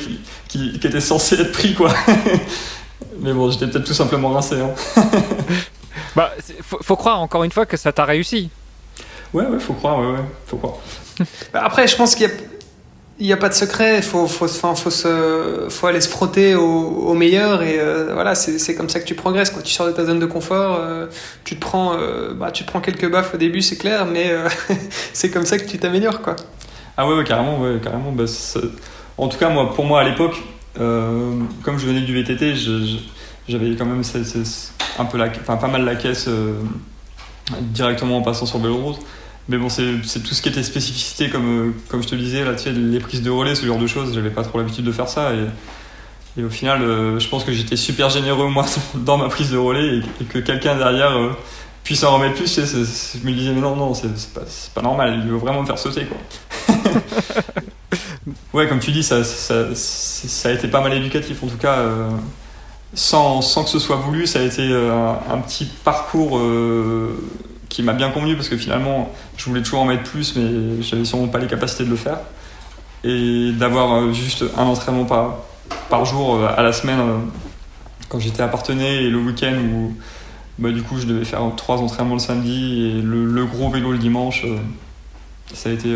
qui était censé être pris, quoi. Mais bon, j'étais peut-être tout simplement rincé. Hein. Bah, faut croire encore une fois que ça t'a réussi. Ouais, faut croire, faut croire. Après, je pense qu'il y a pas de secret. Faut aller se frotter au meilleur et voilà, c'est comme ça que tu progresses. Quand tu sors de ta zone de confort, tu te prends quelques baffes au début, c'est clair, mais c'est comme ça que tu t'améliores, quoi. Ah ouais, carrément. Bah, en tout cas, pour moi à l'époque, comme je venais du VTT, j'avais quand même pas mal la caisse directement en passant sur le vélo de route. Mais bon, c'est tout ce qui était spécificité, comme je te le disais, là, tu sais, les prises de relais, ce genre de choses, j'avais pas trop l'habitude de faire ça. Et au final, je pense que j'étais super généreux, moi, dans ma prise de relais, et que quelqu'un derrière puisse en remettre plus. Tu sais, je me disais, mais non, c'est pas normal, il veut vraiment me faire sauter, quoi. Ouais, comme tu dis, ça a été pas mal éducatif, en tout cas. Sans que ce soit voulu, ça a été un petit parcours qui m'a bien convenu parce que finalement je voulais toujours en mettre plus mais j'avais sûrement pas les capacités de le faire et d'avoir juste un entraînement par jour à la semaine quand j'étais à Parthenay et le week-end où du coup je devais faire 3 entraînements le samedi et le gros vélo le dimanche, ça a été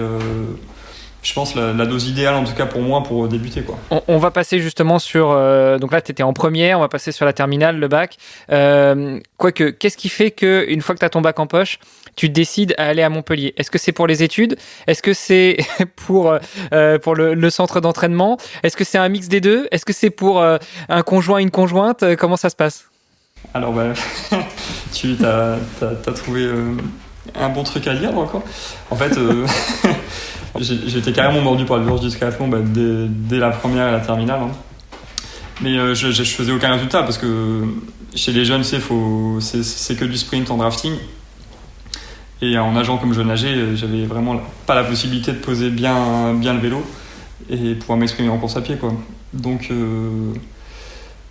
je pense la dose idéale en tout cas pour moi pour débuter, quoi. On va passer justement sur donc là tu étais en première, on va passer sur la terminale, le bac. Quoique, qu'est-ce qui fait que une fois que tu as ton bac en poche, tu décides à aller à Montpellier? Est-ce que c'est pour les études? Est-ce que c'est pour le centre d'entraînement? Est-ce que c'est un mix des deux? Est-ce que c'est pour un conjoint, une conjointe? Comment ça se passe? Alors tu as trouvé un bon truc à dire encore. En fait j'étais carrément mordu par le virus du triathlon dès la première et la terminale, hein. Mais je faisais aucun résultat parce que chez les jeunes c'est que du sprint en drafting et en nageant comme je nageais j'avais vraiment pas la possibilité de poser bien le vélo et pouvoir m'exprimer en course à pied, quoi. Donc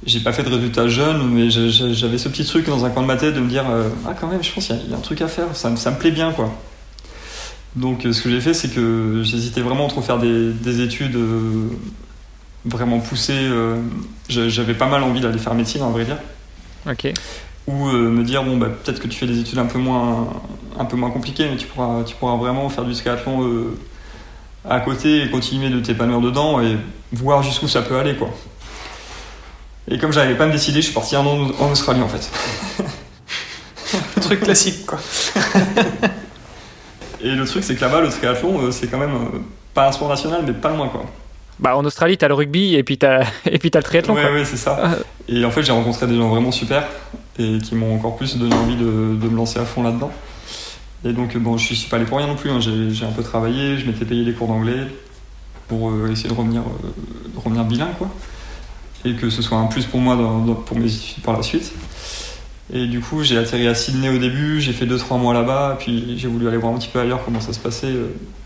j'ai pas fait de résultats jeunes, mais j'avais ce petit truc dans un coin de ma tête de me dire quand même je pense qu'il y a un truc à faire, ça me plaît bien, quoi. Donc ce que j'ai fait, c'est que j'hésitais vraiment entre faire des études vraiment poussées. J'avais pas mal envie d'aller faire médecine, en vrai dire. Ok. Ou me dire peut-être que tu fais des études un peu moins compliquées, mais tu pourras vraiment faire du triathlon à côté et continuer de t'épanouir dedans et voir jusqu'où ça peut aller, quoi. Et comme j'arrivais pas à me décider, je suis parti en Australie, en fait. Le truc classique, quoi. Et le truc, c'est que là-bas, le triathlon, c'est quand même pas un sport national, mais pas loin, quoi. En Australie, t'as le rugby et puis t'as le triathlon. Ouais, c'est ça. Et en fait, j'ai rencontré des gens vraiment super et qui m'ont encore plus donné envie de me lancer à fond là-dedans. Et donc, je suis pas allé pour rien non plus, hein. J'ai un peu travaillé, je m'étais payé des cours d'anglais pour essayer de revenir bilingue, quoi. Et que ce soit un plus pour moi pour mes études par la suite. Et du coup, j'ai atterri à Sydney au début, j'ai fait 2-3 mois là-bas, puis j'ai voulu aller voir un petit peu ailleurs comment ça se passait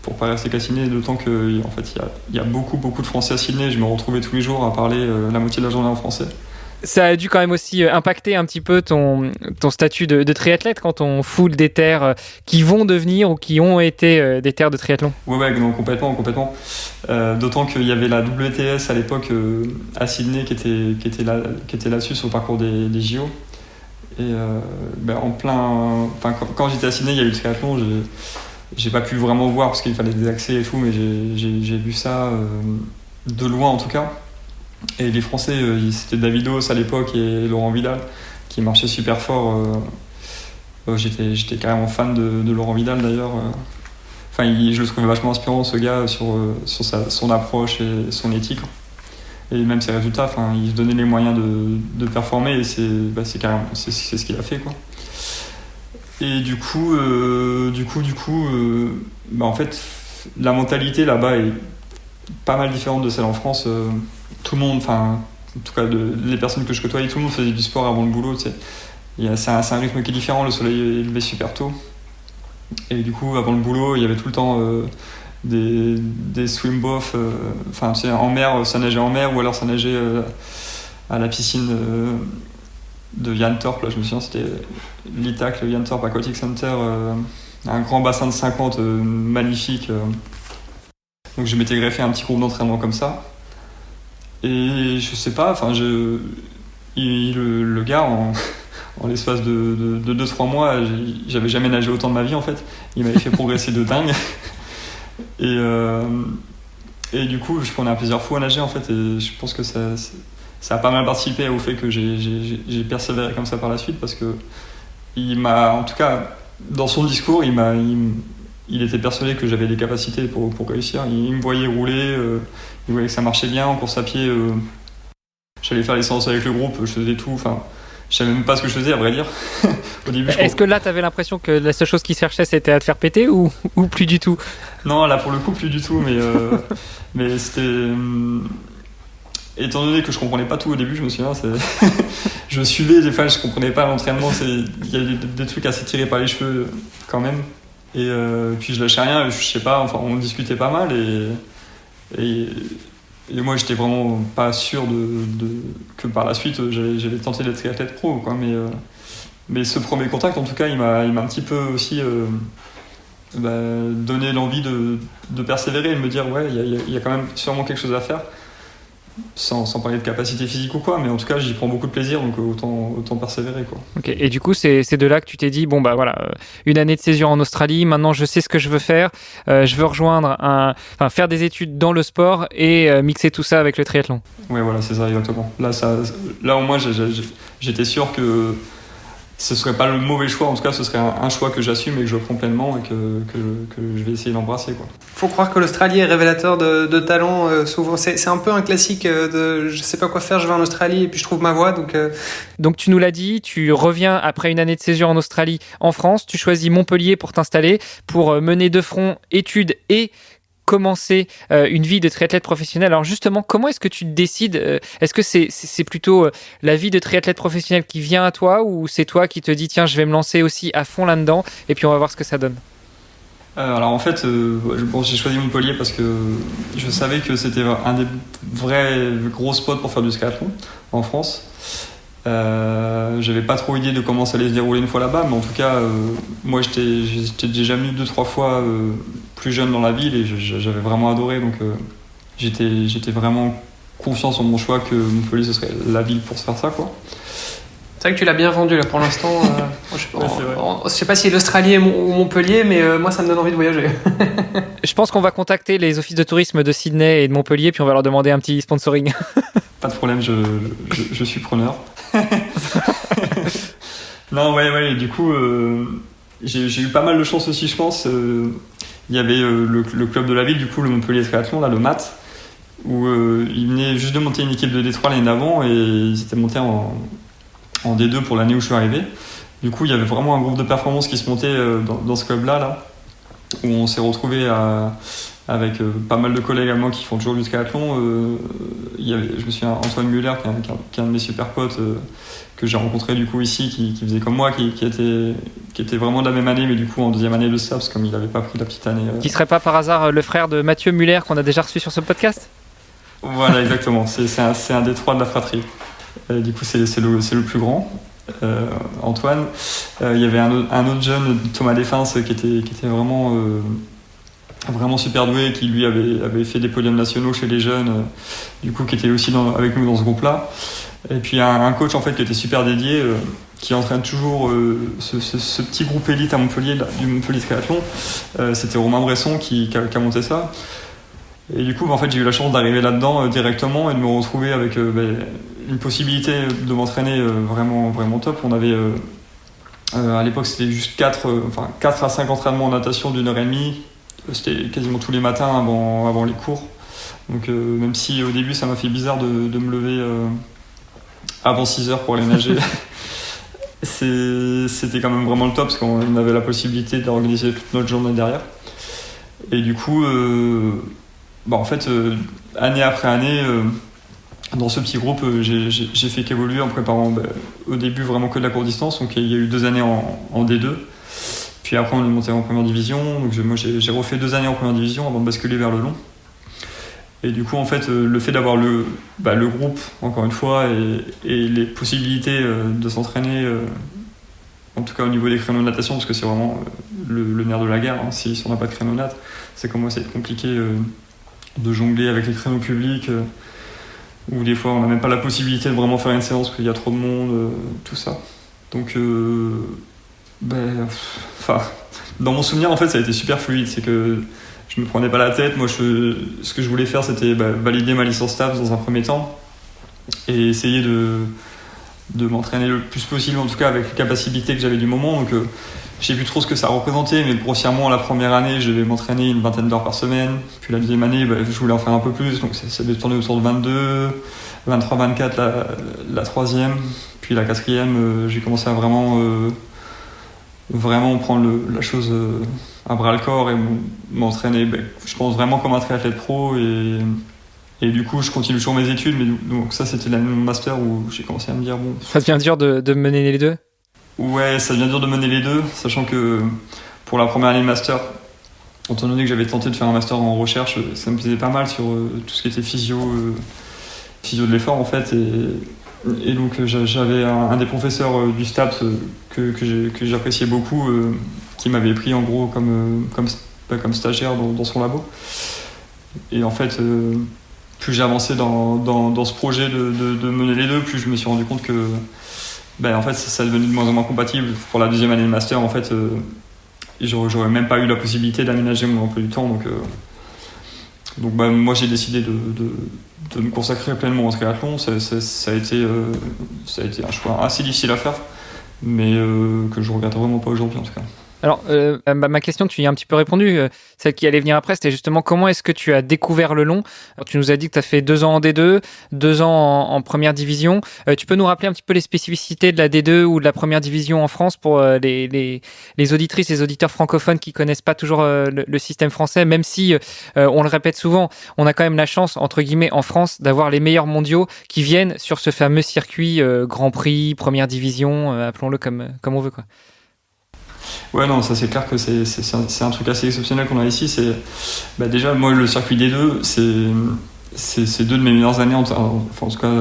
pour pas rester qu'à Sydney, d'autant qu'il y a beaucoup de Français à Sydney, je me retrouvais tous les jours à parler la moitié de la journée en français. Ça a dû quand même aussi impacter un petit peu ton statut de triathlète quand on foule des terres qui vont devenir ou qui ont été des terres de triathlon. Ouais, non, complètement. D'autant qu'il y avait la WTS à l'époque à Sydney qui était là-dessus sur le parcours des JO. Et quand j'étais à Sydney, il y a eu le triathlon, j'ai pas pu vraiment voir parce qu'il fallait des accès et tout, mais j'ai vu ça de loin en tout cas. Et les Français, c'était Davidos à l'époque et Laurent Vidal qui marchaient super fort. J'étais carrément fan de Laurent Vidal d'ailleurs. Je le trouvais vachement inspirant, ce gars, sur son approche et son éthique. Et même ses résultats, il se donnait les moyens de performer et c'est ce qu'il a fait, quoi. Et du coup, en fait, la mentalité là-bas est pas mal différente de celle en France. Tout le monde, en tout cas les personnes que je côtoyais, tout le monde faisait du sport avant le boulot, tu sais. C'est un rythme qui est différent, le soleil est levé super tôt. Et du coup, avant le boulot, il y avait tout le temps des swim-off. Enfin, en mer, ça nageait en mer, ou alors ça nageait à la piscine de Yantorp. Là, je me souviens, c'était l'ITAC, le Yantorp Aquatic Center, un grand bassin de 50 magnifique. Donc je m'étais greffé un petit groupe d'entraînement comme ça. Et je sais pas, enfin, le gars, en l'espace de 2-3 mois, j'avais jamais nagé autant de ma vie en fait. Il m'avait fait progresser de dingue. Et du coup, je prenais un plaisir fou à nager en fait. Et je pense que ça a pas mal participé au fait que j'ai persévéré comme ça par la suite, parce que il m'a, en tout cas, dans son discours, il était persuadé que j'avais des capacités pour réussir. Il me voyait rouler, il voyait que ça marchait bien en course à pied. J'allais faire les séances avec le groupe, je faisais tout. Enfin, je savais même pas ce que je faisais, à vrai dire. Au début, Est-ce que là, tu avais l'impression que la seule chose qu'il cherchait, c'était à te faire péter, ou plus du tout? Non, là pour le coup, plus du tout. Mais c'était. Étant donné que je comprenais pas tout au début, je me souviens, je suivais des fois, je comprenais pas l'entraînement. Il y a des trucs assez tirés par les cheveux quand même. Et puis je lâchais rien, je sais pas, enfin on discutait pas mal et moi j'étais vraiment pas sûr que par la suite j'allais tenter d'être triathlète pro, quoi. Mais ce premier contact, en tout cas, il m'a un petit peu aussi donné l'envie de persévérer et de me dire ouais, il y a quand même sûrement quelque chose à faire. Sans parler de capacité physique ou quoi, mais en tout cas j'y prends beaucoup de plaisir, donc autant persévérer, quoi. Ok, et du coup c'est de là que tu t'es dit bon bah voilà, une année de césure en Australie, maintenant je sais ce que je veux faire, je veux faire des études dans le sport et mixer tout ça avec le triathlon. Ouais, voilà, c'est ça, exactement. Là au moins j'étais sûr que ce serait pas le mauvais choix, en tout cas ce serait un choix que j'assume et que je prends pleinement et que je vais essayer d'embrasser, quoi. Faut croire que l'Australie est révélateur de talent, souvent. C'est un peu un classique de je sais pas quoi faire, je vais en Australie et puis je trouve ma voie. Donc tu nous l'as dit, tu reviens après une année de césure en Australie en France, tu choisis Montpellier pour t'installer, pour mener de front études et commencer une vie de triathlète professionnel. Alors justement, comment est-ce que tu décides? Est-ce que c'est plutôt la vie de triathlète professionnel qui vient à toi, ou c'est toi qui te dis tiens, je vais me lancer aussi à fond là-dedans et puis on va voir ce que ça donne? Alors en fait, j'ai choisi Montpellier parce que je savais que c'était un des vrais gros spots pour faire du triathlon en France. J'avais pas trop idée de comment ça allait se dérouler une fois là-bas, mais en tout cas, moi j'étais déjà venu 2-3 fois plus jeune dans la ville et j'avais vraiment adoré, donc j'étais vraiment confiant sur mon choix que Montpellier ce serait la ville pour se faire ça, quoi. C'est vrai que tu l'as bien vendu là pour l'instant. Je sais pas si l'Australie ou Montpellier, mais moi ça me donne envie de voyager. Je pense qu'on va contacter les offices de tourisme de Sydney et de Montpellier, puis on va leur demander un petit sponsoring. Pas de problème, je suis preneur. Non, ouais, du coup, j'ai eu pas mal de chance aussi, je pense. Il y avait le club de la ville, du coup, le Montpellier Triathlon, là, le MAT, où ils venaient juste de monter une équipe de Détroit l'année d'avant et ils étaient montés en D2 pour l'année où je suis arrivé. Du coup, il y avait vraiment un groupe de performance qui se montait dans ce club-là, où on s'est retrouvés avec pas mal de collègues à moi qui font toujours du triathlon. Je me souviens Antoine Muller, qui est un de mes super potes, que j'ai rencontré du coup ici, qui faisait comme moi, qui était vraiment de la même année, mais du coup en deuxième année de STAPS, comme il n'avait pas pris la petite année. Qui serait pas par hasard le frère de Mathieu Muller qu'on a déjà reçu sur ce podcast? Voilà, exactement. C'est un des trois de la fratrie. Du coup, c'est le plus grand, Antoine. Il y avait un autre jeune, Thomas Défense, qui était vraiment super doué, qui lui avait fait des podiums nationaux chez les jeunes, du coup qui était aussi avec nous dans ce groupe-là. Et puis un coach en fait qui était super dédié, qui entraîne toujours ce petit groupe élite à Montpellier, du Montpellier Triathlon. C'était Romain Bresson qui a monté ça. Et du coup, en fait, j'ai eu la chance d'arriver là-dedans directement et de me retrouver avec une possibilité de m'entraîner vraiment, vraiment top. On avait, à l'époque, c'était juste 4 à 5 entraînements en natation d'1h30. C'était quasiment tous les matins avant les cours. Donc, même si au début, ça m'a fait bizarre de me lever avant 6h pour aller nager, c'était quand même vraiment le top parce qu'on avait la possibilité d'organiser toute notre journée derrière. Et du coup, en fait, année après année, dans ce petit groupe, j'ai fait qu'évoluer en préparant au début vraiment que de la courte distance. Donc il y a eu 2 années en D2. Puis Puis après, on est monté en première division. Donc moi, j'ai refait 2 années en première division avant de basculer vers le long. Et du coup, en fait, le fait d'avoir le groupe, encore une fois, et les possibilités de s'entraîner, en tout cas au niveau des créneaux de natation, parce que c'est vraiment le nerf de la guerre. Hein. Si on n'a pas de créneau nat, c'est comme moi, ça va être compliqué de jongler avec les créneaux publics, où des fois, on n'a même pas la possibilité de vraiment faire une séance parce qu'il y a trop de monde, tout ça. Donc, dans mon souvenir, en fait, ça a été super fluide. C'est que je me prenais pas la tête. Moi, ce que je voulais faire, c'était valider ma licence TAPS dans un premier temps et essayer de m'entraîner le plus possible, en tout cas avec les capacités que j'avais du moment. Donc, je sais plus trop ce que ça représentait, mais grossièrement, la première année, je devais m'entraîner une 20aine d'heures par semaine. Puis la deuxième année, je voulais en faire un peu plus, donc ça devait tourner autour de 22, 23, 24 la troisième. Puis la quatrième, j'ai commencé à vraiment prendre la chose à bras le corps et m'entraîner, je pense vraiment comme un triathlète pro et du coup je continue toujours mes études, mais donc ça c'était l'année de mon master où j'ai commencé à me dire bon. Ça devient dur de mener les deux ? Ouais, ça devient dur de mener les deux, sachant que pour la première année de master, étant donné que j'avais tenté de faire un master en recherche, ça me plaisait pas mal sur tout ce qui était physio de l'effort en fait, et donc j'avais un des professeurs du STAPS que j'appréciais beaucoup, qui m'avait pris en gros comme stagiaire dans son labo. Et en fait, plus j'ai avancé dans ce projet de mener les deux, plus je me suis rendu compte que en fait, ça devenait de moins en moins compatible. Pour la deuxième année de master, en fait, j'aurais même pas eu la possibilité d'aménager mon emploi du temps. Donc moi, j'ai décidé de me consacrer pleinement au triathlon. Ça a été un choix assez difficile à faire, mais que je regrette vraiment pas aujourd'hui en tout cas. Alors, ma question, tu y as un petit peu répondu. Celle qui allait venir après, c'était justement comment est-ce que tu as découvert le long ? Alors, tu nous as dit que tu as fait 2 ans en D2, 2 ans en première division. Tu peux nous rappeler un petit peu les spécificités de la D2 ou de la première division en France pour les auditrices et les auditeurs francophones qui connaissent pas toujours le système français, même si, on le répète souvent, on a quand même la chance, entre guillemets, en France, d'avoir les meilleurs mondiaux qui viennent sur ce fameux circuit Grand Prix, première division, appelons-le comme on veut, quoi. Ouais, non, ça c'est clair que c'est un truc assez exceptionnel qu'on a ici. C'est déjà, moi, le circuit D2, c'est 2 de mes meilleures années, en tout cas,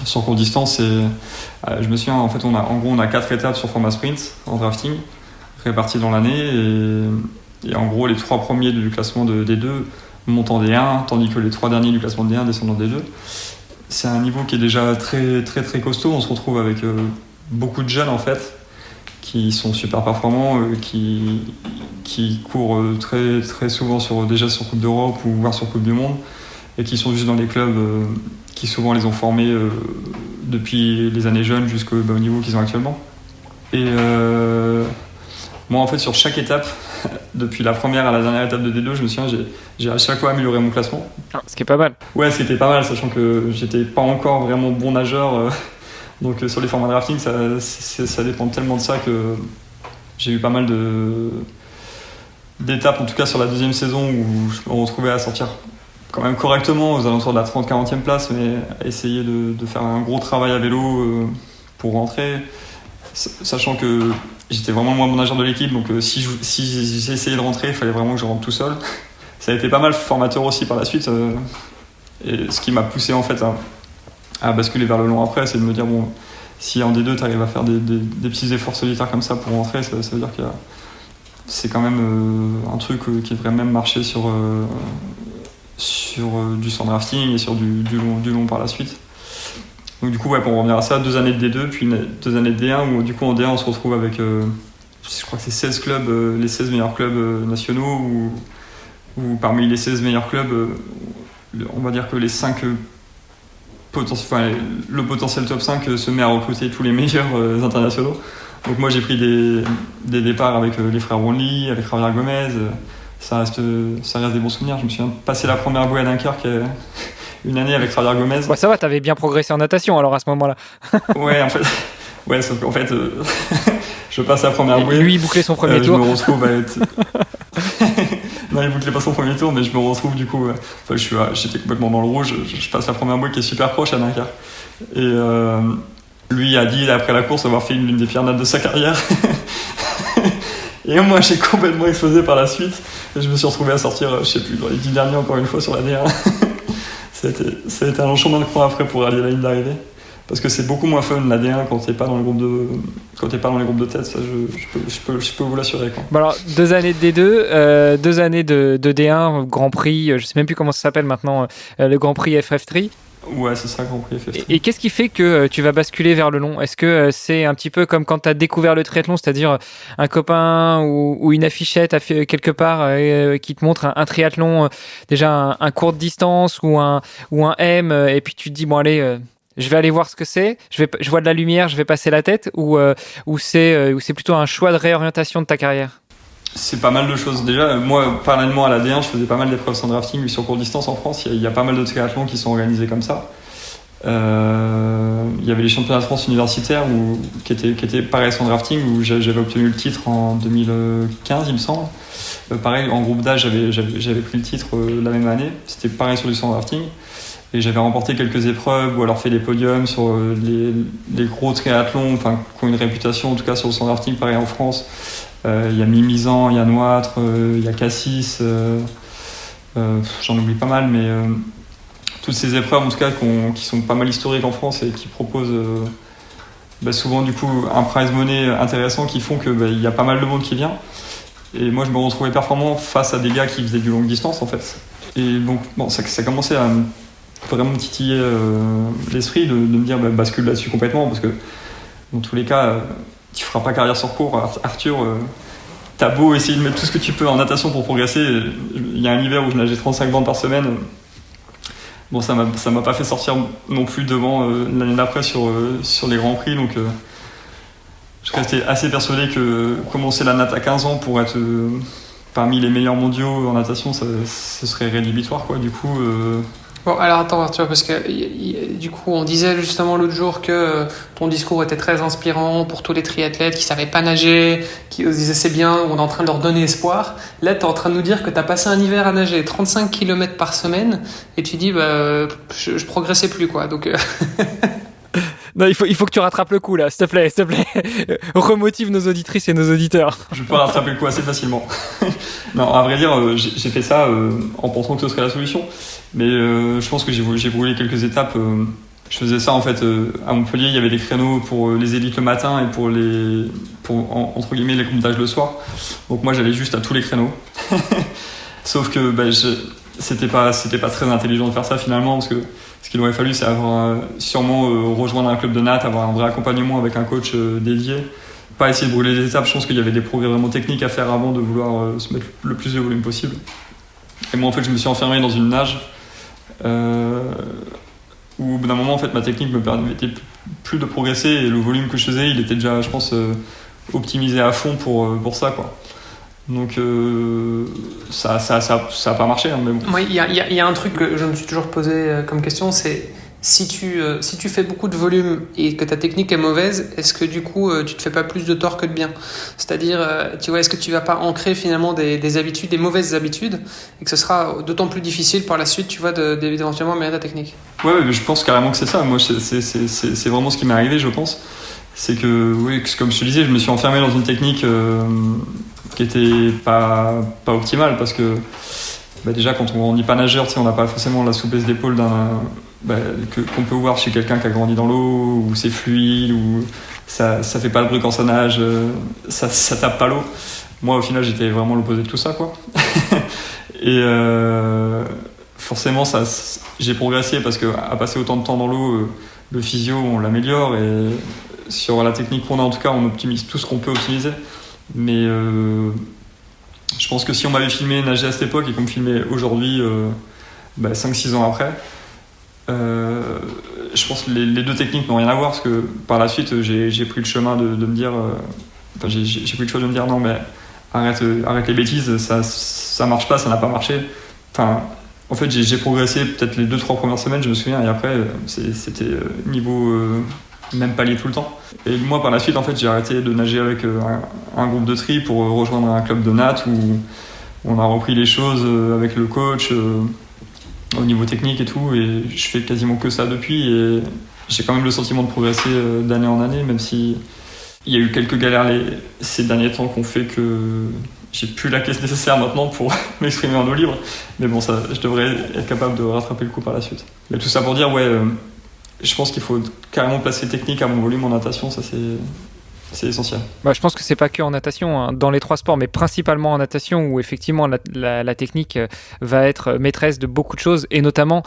sur courte distance. Je me souviens, en fait, on a 4 étapes sur format sprint en drafting, réparties dans l'année. Et en gros, les 3 premiers du classement de D2 montent en D1, tandis que les 3 derniers du classement de D1 descendent en D2. C'est un niveau qui est déjà très, très, très costaud. On se retrouve avec beaucoup de jeunes, en fait, qui sont super performants, qui courent très, très souvent déjà sur Coupe d'Europe ou voire sur Coupe du Monde, et qui sont juste dans les clubs qui souvent les ont formés depuis les années jeunes jusqu'au niveau qu'ils ont actuellement. Et moi, en fait, sur chaque étape, depuis la première à la dernière étape de D2, je me souviens, j'ai à chaque fois amélioré mon classement. Ce qui est pas mal. Ouais, ce qui était pas mal, sachant que j'étais pas encore vraiment bon nageur. Donc sur les formats drafting, ça dépend tellement de ça que j'ai eu pas mal d'étapes, en tout cas sur la deuxième saison, où je me retrouvais à sortir quand même correctement aux alentours de la 30-40e place, mais à essayer de faire un gros travail à vélo pour rentrer, sachant que j'étais vraiment le moins bon nageur de l'équipe, donc si j'ai essayé de rentrer, il fallait vraiment que je rentre tout seul. Ça a été pas mal formateur aussi par la suite, et ce qui m'a poussé en fait à basculer vers le long après, c'est de me dire bon, si en D2 tu arrives à faire des petits efforts solitaires comme ça pour rentrer, ça veut dire que c'est quand même un truc qui devrait même marcher sur du sans drafting et sur du long par la suite. Donc du coup, pour revenir à ça, 2 années de D2 puis 2 années de D1, où du coup en D1 on se retrouve avec je crois que c'est 16 clubs, les 16 meilleurs clubs nationaux, ou parmi les 16 meilleurs clubs, on va dire que les 5 le potentiel top 5 se met à recruter tous les meilleurs internationaux. Donc moi j'ai pris des départs avec les frères Brownlee, avec Javier Gomez. Ça reste des bons souvenirs. Je me suis passé la première bouée à Dunkerque une année avec Javier Gomez. Ouais, ça va, t'avais bien progressé en natation alors à ce moment-là. Ouais, en fait. Ouais, sauf qu'en fait, je passe la première bouée. Lui, il bouclait son premier tour. Je me retrouve à être. Non, il bouclait pas son premier tour, mais je me retrouve du coup. J'étais complètement dans le rouge. Je passe la première bouée qui est super proche à Dunkerque. Et lui a dit après la course avoir fait l'une des pires nattes de sa carrière. Et moi, j'ai complètement explosé par la suite. Et je me suis retrouvé à sortir, je sais plus, dans les 10 derniers encore une fois sur la D1. Ça a été un long chemin de croix après pour rallier la ligne d'arrivée. Parce que c'est beaucoup moins fun la D1 quand t'es pas dans les groupes de tête, ça je peux vous l'assurer, quoi. Bon alors 2 années de D2, 2 années de D1, Grand Prix, je sais même plus comment ça s'appelle maintenant, le Grand Prix FF3. Ouais, c'est ça, Grand Prix FF3. Et qu'est-ce qui fait que tu vas basculer vers le long ? Est-ce que c'est un petit peu comme quand tu as découvert le triathlon, c'est-à-dire un copain ou une affichette quelque part qui te montre un triathlon, déjà un court de distance ou un M, et puis tu te dis, bon allez, je vais aller voir ce que c'est, je vois de la lumière, je vais passer la tête, ou c'est plutôt un choix de réorientation de ta carrière ? C'est pas mal de choses. Déjà, moi, parallèlement à la D1, je faisais pas mal d'épreuves sans drafting sur courte distance en France. Il y a pas mal de triathlons qui sont organisés comme ça. Il y avait les championnats de France universitaires qui étaient pareil sans drafting, où j'avais obtenu le titre en 2015, il me semble. Pareil, en groupe d'âge, j'avais pris le titre la même année. C'était pareil sur du sans drafting. Et j'avais remporté quelques épreuves ou alors fait des podiums sur les gros triathlons, enfin, qui ont une réputation en tout cas sur le sans drafting, pareil en France. Il y a Mimizan, il y a Noître, il y a Cassis, j'en oublie pas mal, mais toutes ces épreuves en tout cas qui sont pas mal historiques en France et qui proposent souvent du coup un prize money intéressant, qui font que il y a pas mal de monde qui vient. Et moi je me retrouvais performant face à des gars qui faisaient du longue distance en fait. Et donc ça commençait à vraiment me titiller l'esprit de me dire bascule là-dessus complètement, parce que dans tous les cas tu feras pas carrière sur cours, Arthur. T'as beau essayer de mettre tout ce que tu peux en natation pour progresser. Il y a un hiver où je nageais 35 bandes par semaine. Bon, ça m'a pas fait sortir non plus devant l'année d'après sur les grands prix. Donc je restais assez persuadé que commencer la natte à 15 ans pour être parmi les meilleurs mondiaux en natation, ce serait rédhibitoire, quoi. Du coup. Bon, alors attends Arthur, parce que du coup on disait justement l'autre jour que ton discours était très inspirant pour tous les triathlètes qui savaient pas nager, qui disaient c'est bien, on est en train de leur donner espoir. Là tu es en train de nous dire que tu as passé un hiver à nager 35 km par semaine et tu dis je progressais plus, quoi. Donc Non, il faut que tu rattrapes le coup là, s'il te plaît. Remotive nos auditrices et nos auditeurs. Je peux rattraper le coup assez facilement. Non, à vrai dire, j'ai fait ça en pensant que ce serait la solution. Mais je pense que j'ai brûlé quelques étapes. Je faisais ça en fait à Montpellier. Il y avait des créneaux pour les élites le matin et pour entre guillemets les comptages le soir. Donc moi j'allais juste à tous les créneaux. Sauf que c'était pas très intelligent de faire ça finalement, parce que ce qu'il aurait fallu, c'est avoir sûrement rejoindre un club de natte, avoir un vrai accompagnement avec un coach dédié. Pas essayer de brûler les étapes. Je pense qu'il y avait des progrès vraiment techniques à faire avant de vouloir se mettre le plus de volume possible. Et moi en fait je me suis enfermé dans une nage où au bout d'un moment en fait ma technique me permettait plus de progresser, et le volume que je faisais il était déjà, je pense, optimisé à fond pour ça, quoi. Donc ça a pas marché, hein, mais bon. il y a un truc que je me suis toujours posé comme question, c'est si tu fais beaucoup de volume et que ta technique est mauvaise, est-ce que du coup tu te fais pas plus de tort que de bien ? C'est-à-dire, tu vois, est-ce que tu vas pas ancrer finalement des habitudes, des mauvaises habitudes, et que ce sera d'autant plus difficile par la suite, tu vois, d'éventuellement améliorer ta technique ? Ouais, mais je pense carrément que c'est ça. Moi, c'est vraiment ce qui m'est arrivé, je pense. C'est que, oui, comme je te disais, je me suis enfermé dans une technique qui était pas optimale, parce que déjà quand on n'est pas nageur, on n'a pas forcément la souplesse d'épaule qu'on peut voir chez quelqu'un qui a grandi dans l'eau, où c'est fluide, où ça fait pas de bruit quand ça nage, ça tape pas l'eau. Moi au final j'étais vraiment l'opposé de tout ça, quoi. Et forcément j'ai progressé, parce qu'à passer autant de temps dans l'eau, le physio on l'améliore, et sur la technique qu'on a en tout cas on optimise tout ce qu'on peut optimiser. Mais je pense que si on m'avait filmé nager à cette époque et qu'on me filmait aujourd'hui 5-6 ans après, je pense que les deux techniques n'ont rien à voir, parce que par la suite j'ai pris le chemin de me dire j'ai pris le choix de me dire non, mais arrête les bêtises, ça marche pas, ça n'a pas marché. Enfin, en fait j'ai progressé peut-être les 2-3 premières semaines, je me souviens, et après c'était niveau même palier tout le temps. Et moi par la suite en fait j'ai arrêté de nager avec un groupe de tri pour rejoindre un club de natte où on a repris les choses avec le coach au niveau technique et tout, et je fais quasiment que ça depuis, et j'ai quand même le sentiment de progresser d'année en année, même si Il y a eu quelques galères ces derniers temps qui ont fait que j'ai plus la caisse nécessaire maintenant pour m'exprimer en eau libre. Mais bon, ça, je devrais être capable de rattraper le coup par la suite. Mais tout ça pour dire, je pense qu'il faut carrément placer technique à mon volume en natation, ça c'est essentiel. Je pense que c'est pas que en natation, hein, dans les 3 sports, mais principalement en natation où effectivement la technique va être maîtresse de beaucoup de choses et notamment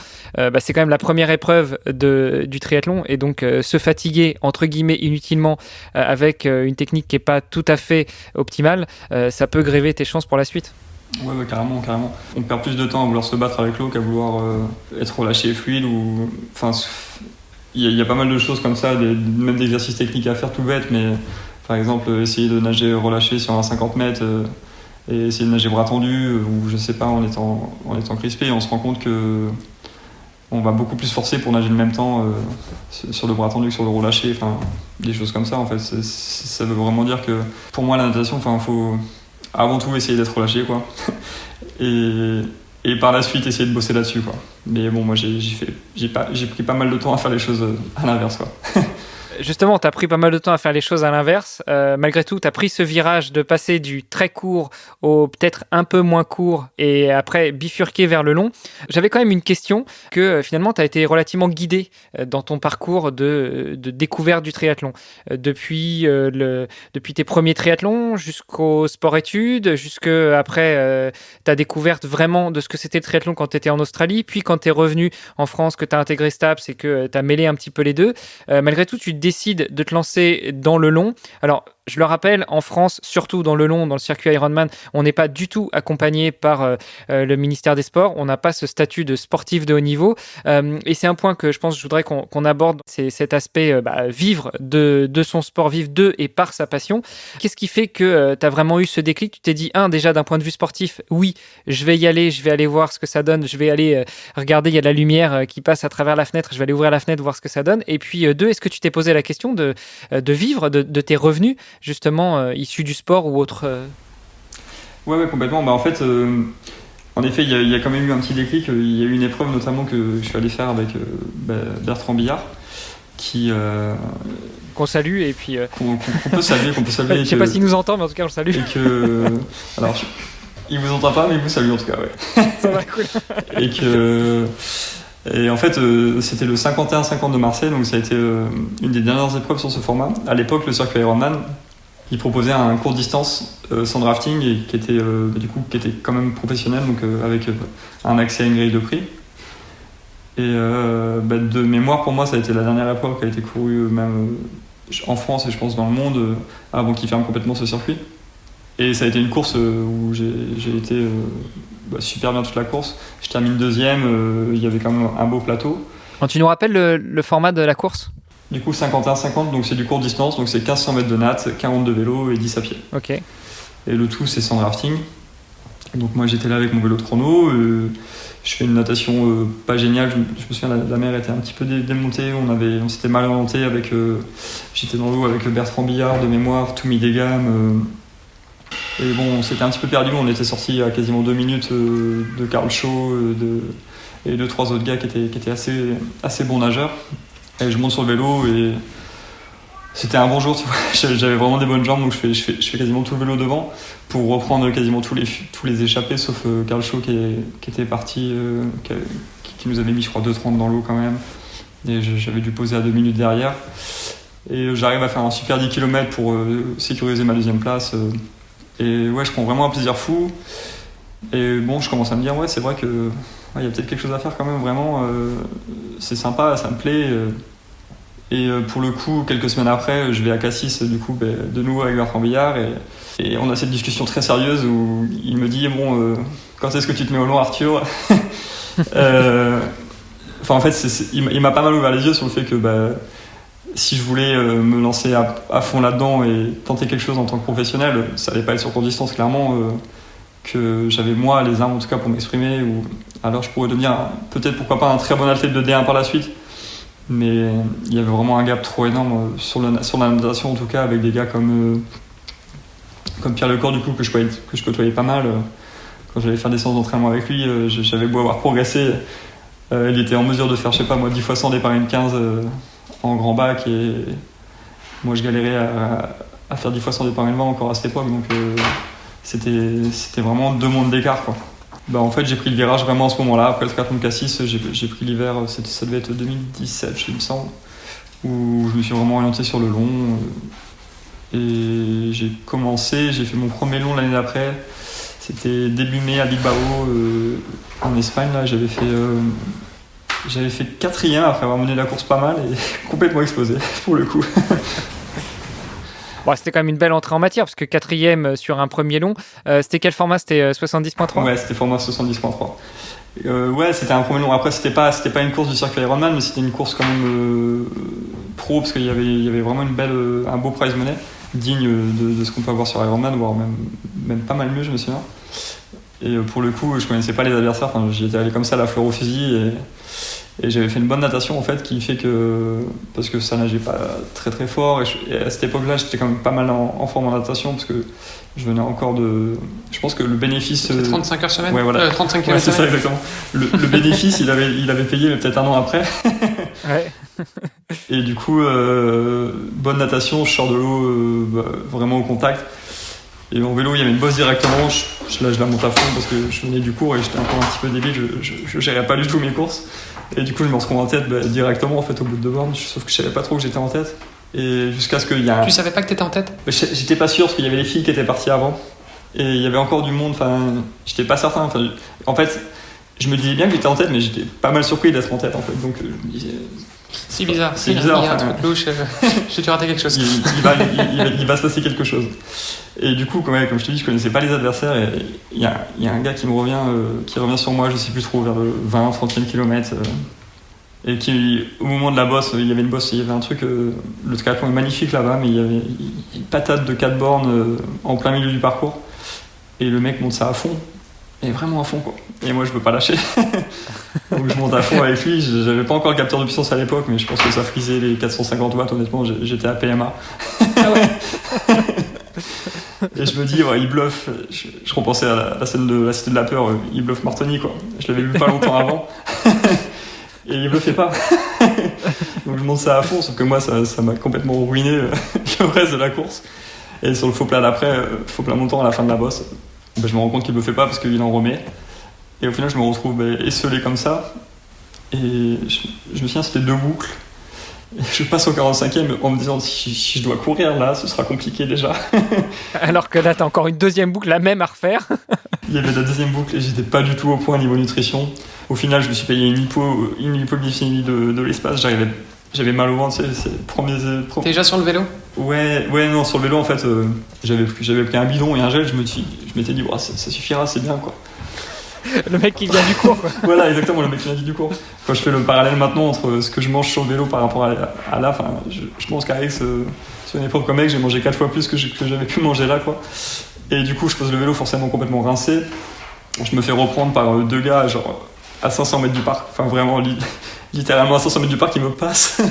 c'est quand même la première épreuve du triathlon et donc se fatiguer entre guillemets inutilement avec une technique qui est pas tout à fait optimale, ça peut gréver tes chances pour la suite. Ouais, carrément. On perd plus de temps à vouloir se battre avec l'eau qu'à vouloir être relâché et fluide ou il y a pas mal de choses comme ça, même d'exercices techniques à faire tout bête, mais par exemple essayer de nager relâché sur un 50 mètres et essayer de nager bras tendus ou je sais pas en étant crispé, on se rend compte que on va beaucoup plus forcer pour nager le même temps sur le bras tendu que sur le relâché, des choses comme ça en fait. Ça veut vraiment dire que pour moi la natation, faut avant tout essayer d'être relâché quoi. Et par la suite essayer de bosser là-dessus quoi. Mais bon, moi j'ai pris pas mal de temps à faire les choses à l'inverse quoi. Justement, tu as pris pas mal de temps à faire les choses à l'inverse. Malgré tout, tu as pris ce virage de passer du très court au peut-être un peu moins court et après bifurquer vers le long. J'avais quand même une question que finalement, tu as été relativement guidé dans ton parcours de découverte du triathlon. Depuis tes premiers triathlons jusqu'au sport-études, jusqu'après ta découverte vraiment de ce que c'était le triathlon quand tu étais en Australie, puis quand tu es revenu en France, que tu as intégré STAPS et que tu as mêlé un petit peu les deux. Malgré tout, tu décides de te lancer dans le long. Alors, je le rappelle, en France, surtout dans le long, dans le circuit Ironman, on n'est pas du tout accompagné par le ministère des Sports. On n'a pas ce statut de sportif de haut niveau. Et c'est un point que je pense que je voudrais qu'on aborde, c'est cet aspect vivre de son sport, vivre de et par sa passion. Qu'est-ce qui fait que tu as vraiment eu ce déclic ? Tu t'es dit, déjà d'un point de vue sportif, oui, je vais y aller, je vais aller voir ce que ça donne, je vais aller regarder, il y a de la lumière qui passe à travers la fenêtre, je vais aller ouvrir la fenêtre, voir ce que ça donne. Et puis deux, est-ce que tu t'es posé la question de vivre de tes revenus justement issus du sport ou autre Ouais, complètement. En fait, en effet, il y a quand même eu un petit déclic. Il y a eu une épreuve notamment que je suis allé faire avec Bertrand Billard, qui qu'on salue et puis qu'on peut saluer. Je sais pas s'il nous entend, mais en tout cas on le salue. Et que alors il vous entend pas, mais il vous salue en tout cas, ouais. Ça va, cool. Et en fait, c'était le 51-50 de Marseille, donc ça a été une des dernières épreuves sur ce format. À l'époque, le circuit Ironman, il proposait un court distance sans drafting et qui était quand même professionnel, donc avec un accès à une grille de prix. Et de mémoire, pour moi, ça a été la dernière épreuve qui a été courue même en France et je pense dans le monde avant qu'il ferme complètement ce circuit. Et ça a été une course où j'ai été super bien toute la course. Je termine deuxième, il y avait quand même un beau plateau. Alors, tu nous rappelles le format de la course ? Du coup, 51-50, donc c'est du court distance, donc c'est 1500 mètres de natte, 40 de vélo et 10 à pied. Ok. Et le tout, c'est sans drafting. Donc moi, j'étais là avec mon vélo de chrono. Je fais une natation pas géniale. Je me souviens, la mer était un petit peu démontée. On s'était mal orienté j'étais dans l'eau avec Bertrand Billard de mémoire, tout mis des gammes. Et bon, on s'était un petit peu perdu. On était sorti à quasiment 2 minutes de Karl Shaw et 2-3 autres gars qui étaient assez bons nageurs. Et je monte sur le vélo et c'était un bon jour, tu vois. J'avais vraiment des bonnes jambes, donc je fais quasiment tout le vélo devant pour reprendre quasiment tous les échappés, sauf Karl Shaw qui était parti, qui nous avait mis, je crois, 2,30 dans l'eau quand même. Et j'avais dû poser à 2 minutes derrière. Et j'arrive à faire un super 10 km pour sécuriser ma deuxième place. Et ouais, je prends vraiment un plaisir fou. Et bon, je commence à me dire, ouais, c'est vrai que il y a peut-être quelque chose à faire quand même, vraiment. C'est sympa, ça me plaît. Et pour le coup, quelques semaines après, je vais à Cassis, du coup, de nouveau avec Bertrand Billard. Et on a cette discussion très sérieuse où il me dit, quand est-ce que tu te mets au long, Arthur ? En fait, il m'a pas mal ouvert les yeux sur le fait que si je voulais me lancer à fond là-dedans et tenter quelque chose en tant que professionnel, ça allait pas être sur courte distance, clairement. Que j'avais moi les armes en tout cas pour m'exprimer, ou alors je pourrais devenir peut-être pourquoi pas un très bon athlète de D1 par la suite, mais il y avait vraiment un gap trop énorme sur la natation en tout cas, avec des gars comme Pierre Lecor du coup que je côtoyais pas mal quand j'allais faire des séances d'entraînement avec lui. J'avais beau avoir progressé, il était en mesure de faire je sais pas moi 10 fois 100 des par une 15 en grand bac Moi, je galérais à faire 10 fois sans département encore à cette époque, donc c'était vraiment 2 mondes d'écart, quoi. Bah, en fait, j'ai pris le virage vraiment à ce moment-là. Après le triathlon de Cassis, j'ai pris l'hiver, ça devait être 2017, il me semble, où je me suis vraiment orienté sur le long. Et j'ai fait mon premier long l'année d'après. C'était début mai à Bilbao, en Espagne. Là, j'avais fait 4e après avoir mené la course pas mal et complètement explosé, pour le coup. Bon, c'était quand même une belle entrée en matière, parce que 4e sur un premier long. C'était quel format? C'était 70.3? Ouais, c'était format 70.3. Ouais, c'était un premier long. Après, c'était pas une course du circuit Ironman, mais c'était une course quand même pro, parce qu'il y avait vraiment un beau prize money, digne de ce qu'on peut avoir sur Ironman, voire même pas mal mieux, je me souviens. Et pour le coup, je connaissais pas les adversaires, enfin, j'y étais allé comme ça, la fleur au fusil, et j'avais fait une bonne natation, en fait, qui fait que, parce que ça nageait pas très très fort, et à cette époque-là, j'étais quand même pas mal en forme en natation, parce que je venais encore je pense que le bénéfice... C'est 35 heures semaine. Ouais, voilà. 35 ouais, heures c'est semaine. ça, exactement. Le bénéfice, il avait payé, mais peut-être un an après. Ouais. Et du coup, bonne natation, je sors de l'eau vraiment au contact. Et en vélo, il y avait une bosse directement. Je la monte à fond parce que je venais du cours et j'étais encore un petit peu débile. Je gérais pas du tout mes courses. Et du coup, je me retrouve en tête directement, en fait, au bout de 2 bornes. Sauf que je savais pas trop que j'étais en tête. Et jusqu'à ce qu'il y a... Tu savais pas que t'étais en tête? J'étais pas sûr parce qu'il y avait les filles qui étaient parties avant. Et il y avait encore du monde. Enfin, j'étais pas certain. Enfin, en fait, je me disais bien que j'étais en tête, mais j'étais pas mal surpris d'être en tête, en fait. Donc, je me disais... C'est bizarre. C'est bizarre. Il y a un truc louche. J'ai dû rater quelque chose. Il va se passer quelque chose. Et du coup, comme je te dis, je connaissais pas les adversaires. Et il y a un gars qui revient sur moi, je sais plus trop, vers le 20-30e kilomètre. Et qui, au moment de la bosse, il y avait une bosse, il y avait un truc. Le triathlon est magnifique là-bas, mais il y avait une patate de 4 bornes en plein milieu du parcours. Et le mec monte ça à fond. Et vraiment à fond, quoi. Et moi, je veux pas lâcher. Donc, je monte à fond avec lui. J'avais pas encore le capteur de puissance à l'époque, mais je pense que ça frisait les 450 watts. Honnêtement, j'étais à PMA. Ah ouais. Et je me dis, ouais, il bluffe. Je repensais à la scène de la Cité de la Peur. Il bluffe Martoni, quoi. Je l'avais vu pas longtemps avant. Et il bluffait pas. Donc, je monte ça à fond, sauf que moi, ça m'a complètement ruiné le reste de la course. Et sur le faux plat d'après, faux plat montant à la fin de la bosse, je me rends compte qu'il ne le fait pas parce qu'il en remet. Et au final, je me retrouve esselé comme ça. Et je me souviens, c'était 2 boucles. Et je passe au 45e en me disant si je dois courir là, ce sera compliqué déjà. Alors que là, t'as encore une 2e boucle, la même à refaire. Il y avait la 2e boucle et j'étais pas du tout au point niveau nutrition. Au final, je me suis payé une hypoglycémie de l'espace. J'avais mal au ventre, c'est le premier. T'es déjà sur le vélo? Ouais, non, sur le vélo en fait, j'avais pris un bidon et un gel. Je m'étais dit, ça suffira, c'est bien, quoi. Le mec qui vient du cours, quoi. Voilà, exactement, le mec qui vient du cours. Quand je fais le parallèle maintenant entre ce que je mange sur le vélo par rapport à là, je pense qu'avec sur une épreuve comme mec, j'ai mangé 4 fois plus que j'avais pu manger là, quoi. Et du coup, je pose le vélo forcément complètement rincé. Je me fais reprendre par 2 gars, genre à 500 mètres du parc, enfin vraiment littéralement à 500 mètres du parc, ils me passent.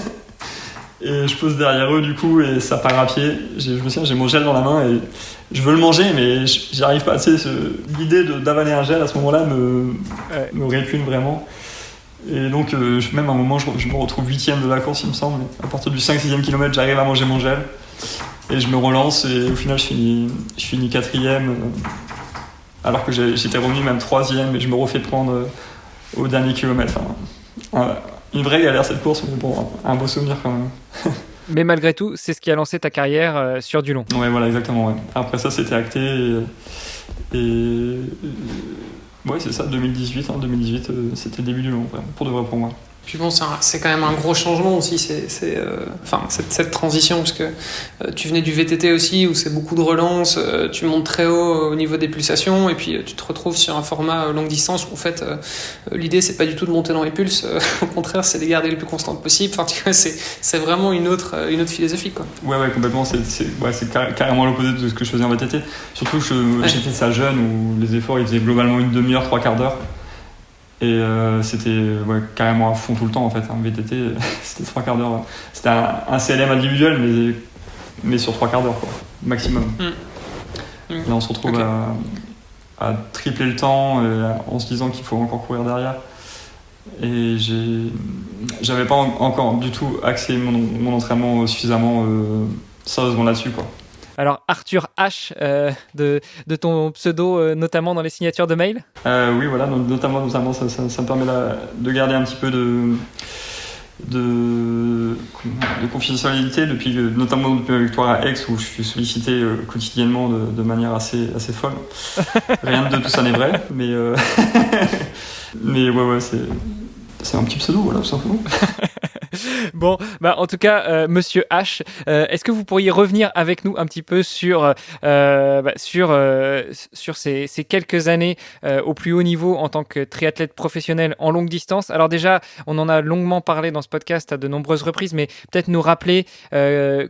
Et je pose derrière eux du coup et ça part à pied. Je me souviens, j'ai mon gel dans la main et je veux le manger mais j'y arrive pas. Tu sais, l'idée d'avaler un gel à ce moment-là me répugne vraiment. Et donc même à un moment je me retrouve 8e de la course il me semble. À partir du 5-6e kilomètre j'arrive à manger mon gel. Et je me relance et au final je finis 4e alors que j'étais revenu même 3e et je me refais prendre au dernier kilomètre. Une vraie galère cette course, mais bon, un beau souvenir quand même. Mais malgré tout, c'est ce qui a lancé ta carrière sur du long. Ouais, voilà, exactement. Ouais. Après ça, c'était acté et ouais, c'est ça, 2018. 2018, c'était le début du long, vraiment, pour de vrai pour moi. Puis bon, c'est quand même un gros changement aussi, cette transition, parce que tu venais du VTT aussi, où c'est beaucoup de relance, tu montes très haut au niveau des pulsations, et puis tu te retrouves sur un format longue distance où en fait, l'idée c'est pas du tout de monter dans les pulses, au contraire, c'est de les garder le plus constantes possible. Enfin, tu vois, c'est vraiment une autre philosophie, quoi. Ouais, complètement. C'est carrément l'opposé de ce que je faisais en VTT. Surtout que j'ai fait ça jeune, où les efforts ils faisaient globalement une demi-heure, 3/4 d'heure. Et c'était carrément à fond tout le temps en fait. Un VTT, c'était 3/4 d'heure. C'était un CLM individuel, mais sur 3/4 d'heure, quoi, maximum. Là, on se retrouve à tripler le temps en se disant qu'il faut encore courir derrière. Et j'avais pas encore du tout axé mon entraînement suffisamment sérieusement là-dessus, quoi. Alors, Arthur H, de ton pseudo, notamment dans les signatures de mail. Oui, voilà, notamment ça me permet de garder un petit peu de confidentialité, notamment depuis ma victoire à Aix, où je suis sollicité quotidiennement de manière assez folle. Rien de tout ça n'est vrai, mais ouais, c'est un petit pseudo, voilà, tout simplement. Bon, bah en tout cas, Monsieur H, est-ce que vous pourriez revenir avec nous un petit peu sur ces quelques années au plus haut niveau en tant que triathlète professionnel en longue distance? Alors déjà, on en a longuement parlé dans ce podcast à de nombreuses reprises, mais peut-être nous rappeler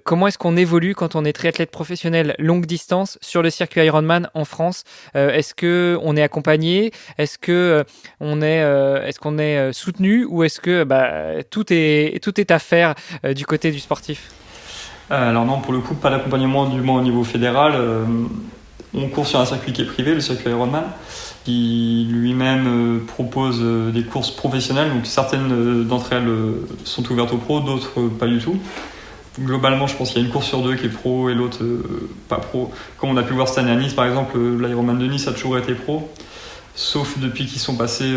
comment est-ce qu'on évolue quand on est triathlète professionnel longue distance sur le circuit Ironman en France. Est-ce que on est accompagné? Est-ce que on est soutenu, ou est-ce que tout est à faire du côté du sportif? Alors non, pour le coup, pas d'accompagnement, du moins au niveau fédéral. On court sur un circuit qui est privé, le circuit Ironman, qui lui-même propose des courses professionnelles. Donc certaines d'entre elles sont ouvertes aux pros, d'autres pas du tout. Globalement, je pense qu'il y a une course sur deux qui est pro et l'autre pas pro. Comme on a pu voir cette année à Nice, par exemple, l'Ironman de Nice a toujours été pro, sauf depuis qu'ils sont passés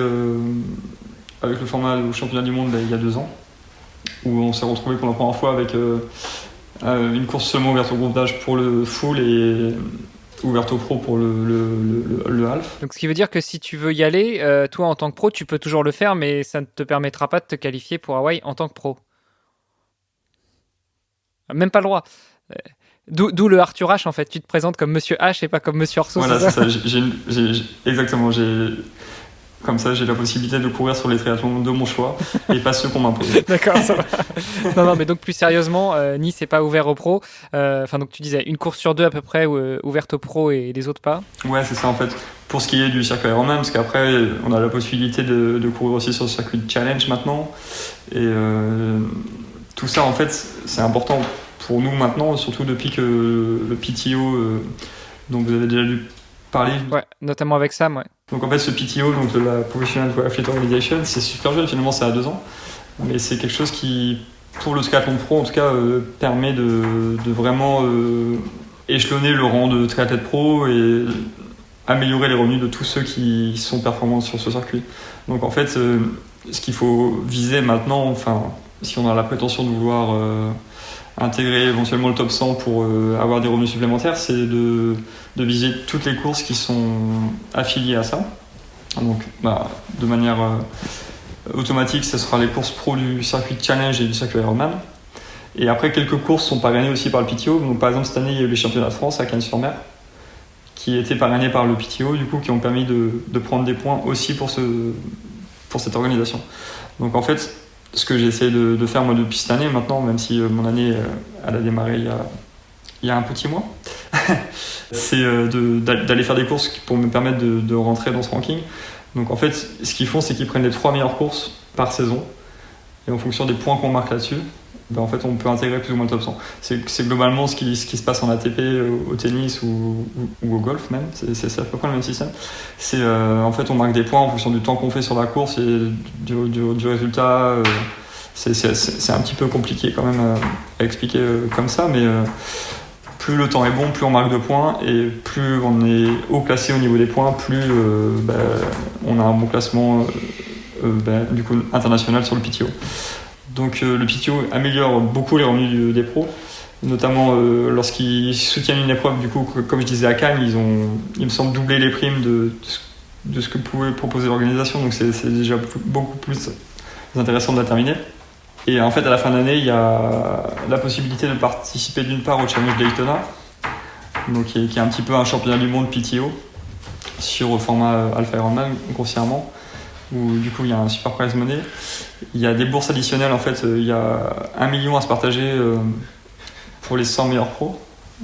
avec le format au championnat du monde il y a 2 ans, où on s'est retrouvé pour la première fois avec une course seulement ouverte au groupe d'âge pour le full et ouverte au pro pour le half. Donc ce qui veut dire que si tu veux y aller, toi en tant que pro, tu peux toujours le faire, mais ça ne te permettra pas de te qualifier pour Hawaï en tant que pro. Même pas le droit. D'où le Arthur H, en fait. Tu te présentes comme Monsieur H et pas comme Monsieur Orso. Voilà, c'est ça. Exactement. Comme ça, j'ai la possibilité de courir sur les triathlons de mon choix et pas ceux qu'on m'impose. D'accord, ça va. Non, mais donc plus sérieusement, Nice n'est pas ouvert aux pros. Donc tu disais une course sur 2 à peu près ouverte aux pros et les autres pas. Ouais, c'est ça en fait. Pour ce qui est du circuit Ironman, parce qu'après, on a la possibilité de courir aussi sur le circuit de challenge maintenant. Et tout ça, en fait, c'est important pour nous maintenant, surtout depuis que le PTO, dont vous avez déjà dû parler. Ouais, notamment avec Sam, ouais. Donc en fait, ce PTO, donc de la Professional Athlete Organization, c'est super jeune, finalement, c'est à 2 ans. Mais c'est quelque chose qui, pour le triathlon pro, en tout cas, permet de vraiment échelonner le rang de triathlète pro et améliorer les revenus de tous ceux qui sont performants sur ce circuit. Donc en fait, ce qu'il faut viser maintenant, enfin, si on a la prétention de vouloir intégrer éventuellement le top 100 pour avoir des revenus supplémentaires, c'est de viser toutes les courses qui sont affiliées à ça. Donc de manière automatique, ce sera les courses pro du circuit challenge et du circuit Ironman. Et après, quelques courses sont parrainées aussi par le PTO. Donc par exemple, cette année, il y a eu les championnats de France à Cagnes-sur-Mer, qui étaient parrainés par le PTO, du coup, qui ont permis de prendre des points aussi pour cette organisation. Donc en fait, ce que j'ai essayé de faire moi depuis cette année maintenant, même si mon année elle a démarré il y a un petit mois, c'est d'aller faire des courses pour me permettre de rentrer dans ce ranking. Donc en fait, ce qu'ils font, c'est qu'ils prennent les 3 meilleures courses par saison, et en fonction des points qu'on marque là-dessus, en fait, on peut intégrer plus ou moins le top 100. C'est globalement ce qui se passe en ATP, au tennis ou au golf même. C'est à peu près le même système. En fait, on marque des points en fonction du temps qu'on fait sur la course et du résultat. C'est un petit peu compliqué quand même à expliquer comme ça, mais plus le temps est bon, plus on marque de points, et plus on est haut classé au niveau des points, plus on a un bon classement du coup international sur le PTO. Donc le PTO améliore beaucoup les revenus des pros, notamment lorsqu'ils soutiennent une épreuve. Du coup, comme je disais à Cannes, ils ont, il me semble, doublé les primes de ce que pouvait proposer l'organisation. Donc c'est déjà beaucoup plus intéressant de la terminer. Et en fait, à la fin de l'année, il y a la possibilité de participer d'une part au Challenge Daytona, donc qui est un petit peu un championnat du monde PTO sur format Alpha Ironman grossièrement, où du coup il y a un super prize money. Il y a des bourses additionnelles, en fait, il y a 1 million à se partager pour les 100 meilleurs pros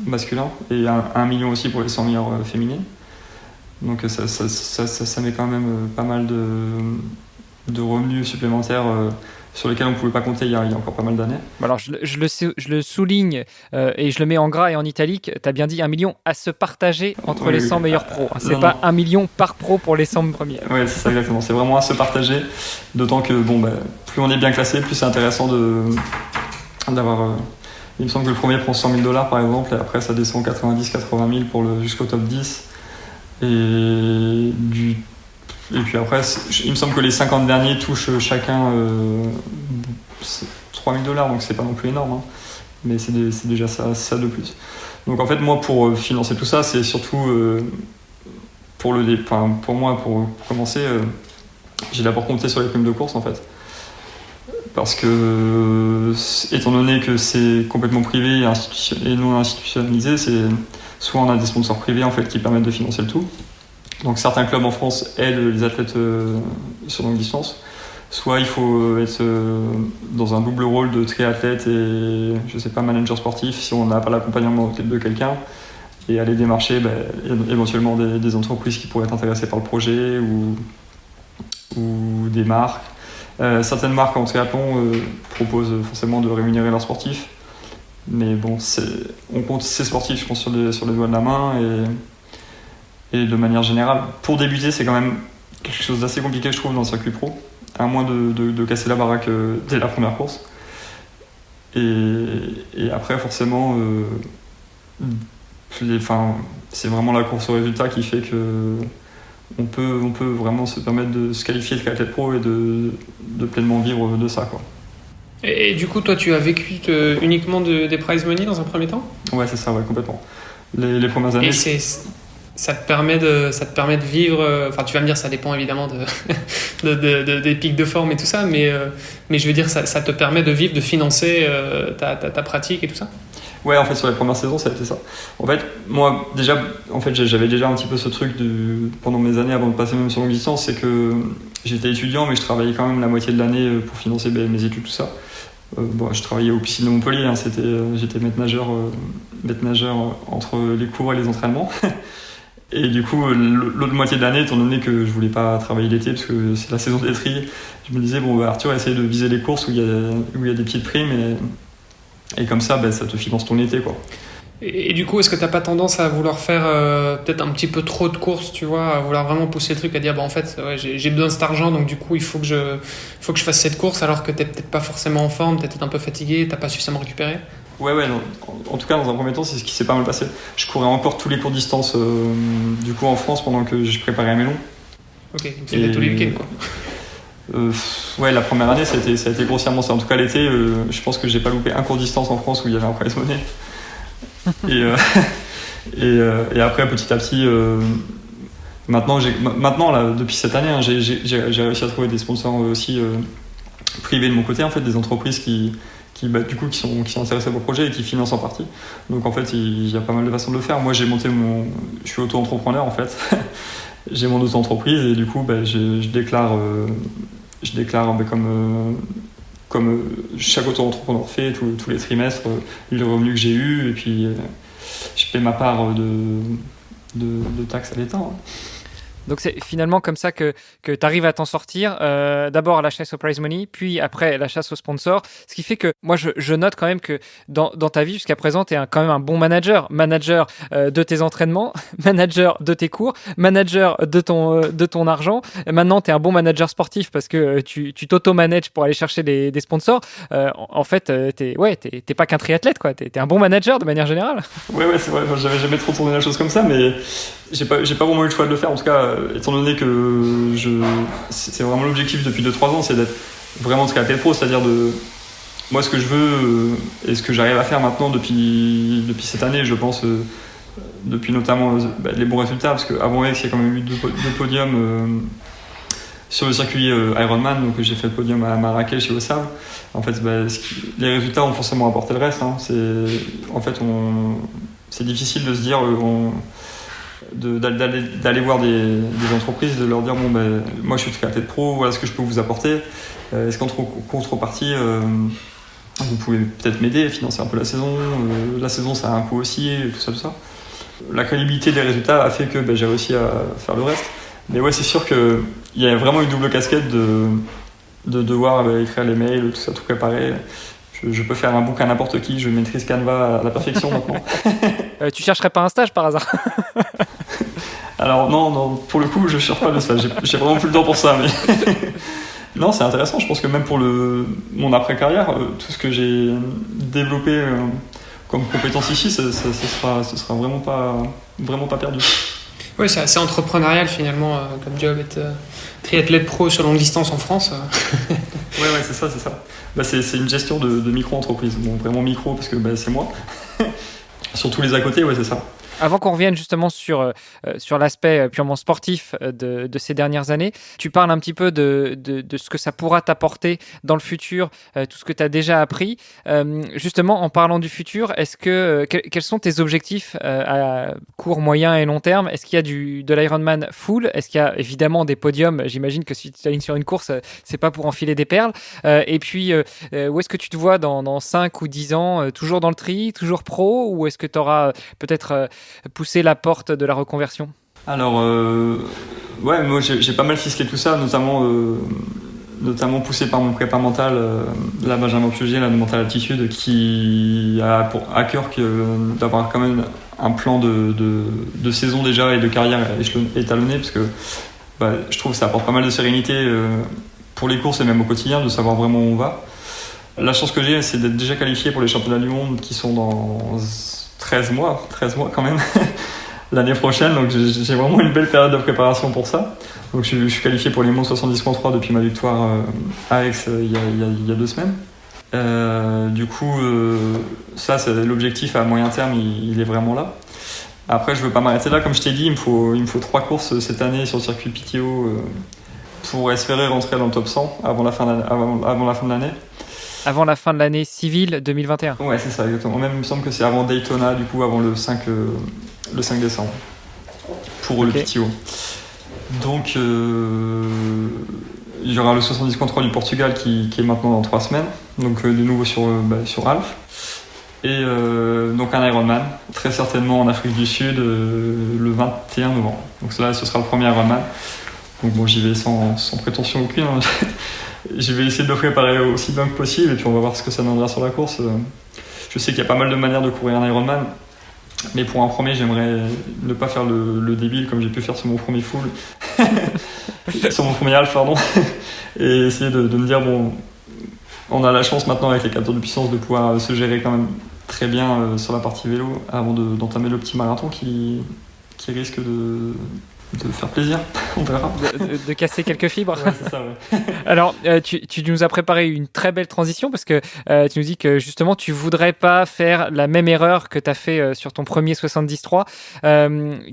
masculins, et 1 million aussi pour les 100 meilleurs féminines. Donc ça met quand même pas mal de revenus supplémentaires sur lesquels on ne pouvait pas compter il y a encore pas mal d'années. Alors, je le souligne et je le mets en gras et en italique. Tu as bien dit 1 million à se partager entre les 100 meilleurs pros. C'est pas 1 million par pro pour les 100 premiers. Oui, c'est ça exactement. C'est vraiment à se partager. D'autant que plus on est bien classé, plus c'est intéressant d'avoir... il me semble que le premier prend $100,000 par exemple, et après ça descend 90-80 000 jusqu'au top 10. Et puis après, il me semble que les 50 derniers touchent chacun $3,000, donc c'est pas non plus énorme, hein. Mais c'est déjà ça de plus. Donc en fait, moi, pour financer tout ça, c'est surtout pour moi, pour commencer, j'ai d'abord compté sur les primes de course en fait. Parce que, étant donné que c'est complètement privé et non institutionnalisé, soit on a des sponsors privés en fait qui permettent de financer le tout. Donc certains clubs en France aident les athlètes sur longue distance. Soit il faut être dans un double rôle de triathlète et manager sportif si on n'a pas l'accompagnement de quelqu'un, et aller démarcher éventuellement des entreprises qui pourraient être intéressées par le projet ou des marques. Certaines marques en triathlon proposent forcément de rémunérer leurs sportifs, mais bon, on compte ces sportifs, je pense, sur les doigts de la main, et de manière générale, pour débuter, c'est quand même quelque chose d'assez compliqué, je trouve, dans le circuit pro, à moins de casser la baraque dès la première course. Et après, forcément, c'est vraiment la course au résultat qui fait que on peut vraiment se permettre de se qualifier de triathlète pro et de pleinement vivre de ça, quoi. Et du coup, toi, tu as vécu uniquement des prize money dans un premier temps ? Ouais, c'est ça, ouais, complètement. Les premières années. Et ça te permet de vivre. Enfin, tu vas me dire, ça dépend évidemment des pics de forme et tout ça, mais je veux dire, ça te permet de vivre, de financer ta pratique et tout ça ? Ouais, en fait, sur les premières saisons, ça a été ça. En fait, moi, déjà, j'avais déjà un petit peu ce truc pendant mes années avant de passer même sur longue distance, c'est que j'étais étudiant, mais je travaillais quand même la moitié de l'année pour financer mes études, tout ça. Je travaillais aux piscines de Montpellier, hein, j'étais maître nageur entre les cours et les entraînements. Et du coup, l'autre moitié de l'année, étant donné que je voulais pas travailler l'été parce que c'est la saison des tri, je me disais, Arthur, essaye de viser les courses où il y a des petites primes, et comme ça, ça te finance ton été, quoi. Et du coup, est-ce que t'as pas tendance à vouloir faire peut-être un petit peu trop de courses, tu vois, à vouloir vraiment pousser le truc, à dire en fait, ouais, j'ai besoin de cet argent, donc du coup, il faut que je fasse cette course, alors que t'es peut-être pas forcément en forme, t'es peut-être un peu fatigué, t'as pas suffisamment récupéré ? Ouais, non. En tout cas, dans un premier temps, c'est ce qui s'est pas mal passé. Je courais encore tous les cours de distance du coup en France pendant que je préparais à Mélon. Ok, donc c'était tous les week-ends, quoi. Ouais, la première année, ça a été grossièrement ça. En tout cas, l'été, je pense que j'ai pas loupé un cours de distance en France où il y avait un prize money. Et après, petit à petit, maintenant là, depuis cette année, hein, j'ai réussi à trouver des sponsors aussi privés de mon côté, en fait, des entreprises qui sont intéressés par le projet et qui financent en partie. Donc en fait, il y a pas mal de façons de le faire. Moi, je suis auto-entrepreneur en fait. J'ai mon auto-entreprise et du coup, je déclare comme chaque auto-entrepreneur fait tous les trimestres les revenus que j'ai eus, et puis je paie ma part de taxes à l'État, hein. Donc c'est finalement comme ça que tu arrives à t'en sortir, d'abord à la chasse au prize money, puis après la chasse aux sponsors, ce qui fait que moi je note quand même que dans ta vie jusqu'à présent, tu es quand même un bon manager de tes entraînements, manager de tes cours, manager de ton argent. Maintenant tu es un bon manager sportif parce que tu t'auto-manages pour aller chercher des sponsors. En fait, t'es pas qu'un triathlète, quoi. T'es un bon manager de manière générale. Ouais, c'est vrai, j'avais jamais trop tourné la chose comme ça, mais j'ai pas vraiment eu le choix de le faire, en tout cas. Étant donné que c'est vraiment l'objectif depuis 2-3 ans, c'est d'être vraiment triathlète pro, c'est-à-dire moi ce que je veux et ce que j'arrive à faire maintenant depuis cette année, je pense, depuis notamment les bons résultats, parce qu'avant Aix, il y a quand même eu deux podiums sur le circuit Ironman, donc j'ai fait le podium à Marrakech et au Sable. En fait, les résultats ont forcément apporté le reste, hein. C'est difficile de se dire d'aller voir des entreprises, de leur dire moi je suis triathlète pro, voilà ce que je peux vous apporter, est-ce qu'en contrepartie vous pouvez peut-être m'aider à financer un peu la saison ça a un coût aussi, et tout ça. La crédibilité des résultats a fait que j'ai réussi à faire le reste, mais ouais, c'est sûr qu'il y a vraiment une double casquette de devoir écrire les mails, tout ça, tout préparer. Je peux faire un book à n'importe qui, je maîtrise Canva à la perfection maintenant. Tu chercherais pas un stage par hasard? Alors non, pour le coup, je cherche pas de stage. J'ai vraiment plus le temps pour ça, mais non, c'est intéressant. Je pense que même pour mon après-carrière, tout ce que j'ai développé comme compétence ici, ce sera vraiment pas perdu. Oui, c'est assez entrepreneurial finalement comme job, être triathlète pro sur longue distance en France. Ouais, c'est ça. C'est une gestion de micro-entreprise. Bon, vraiment micro parce que c'est moi. Sur tous les à côté, ouais, c'est ça. Avant qu'on revienne justement sur l'aspect purement sportif de ces dernières années, tu parles un petit peu de ce que ça pourra t'apporter dans le futur, tout ce que tu as déjà appris. Justement, en parlant du futur, quels sont tes objectifs à court, moyen et long terme? Est-ce qu'il y a de l'Ironman full? Est-ce qu'il y a évidemment des podiums? J'imagine que si tu t'alignes sur une course, c'est pas pour enfiler des perles. Et puis, où est-ce que tu te vois dans 5 ou 10 ans? Toujours dans le tri, toujours pro? Ou est-ce que tu auras peut-être pousser la porte de la reconversion? Alors, ouais, moi j'ai pas mal ficelé tout ça, notamment poussé par mon prépa mental, la Benjamin Puget, la de Mental Altitude, qui a à cœur d'avoir quand même un plan de saison déjà et de carrière étalonné, parce que je trouve que ça apporte pas mal de sérénité pour les courses et même au quotidien, de savoir vraiment où on va. La chance que j'ai, c'est d'être déjà qualifié pour les championnats du monde qui sont dans 13 mois quand même, l'année prochaine. Donc j'ai vraiment une belle période de préparation pour ça. Donc je suis qualifié pour les monts 70.3 depuis ma victoire à Aix il y a 2 semaines. Du coup, ça c'est l'objectif à moyen terme, il est vraiment là. Après, je veux pas m'arrêter là, comme je t'ai dit, il me faut 3 courses cette année sur le circuit PTO pour espérer rentrer dans le top 100 avant la fin de l'année. Avant la fin de l'année civile 2021. Ouais, c'est ça, exactement. Même, il me semble que c'est avant Daytona, du coup, avant le 5 décembre, pour le PTO. Donc, il y aura le 70.3 du Portugal qui est maintenant dans 3 semaines, donc de nouveau sur Alpes. Et donc un Ironman, très certainement en Afrique du Sud, le 21 novembre. Donc là, ce sera le premier Ironman. Donc bon, j'y vais sans prétention aucune. Hein. Je vais essayer de le préparer aussi bien que possible et puis on va voir ce que ça donnera sur la course. Je sais qu'il y a pas mal de manières de courir un Ironman, mais pour un premier, j'aimerais ne pas faire le débile comme j'ai pu faire sur mon premier full, sur mon premier half, pardon, et essayer de me dire, bon, on a la chance maintenant avec les capteurs de puissance de pouvoir se gérer quand même très bien sur la partie vélo avant d'entamer le petit marathon qui risque de faire plaisir, on verra. De casser quelques fibres. Ouais, c'est ça, ouais. Alors, tu nous as préparé une très belle transition parce que tu nous dis que justement, tu voudrais pas faire la même erreur que tu as fait sur ton premier 73.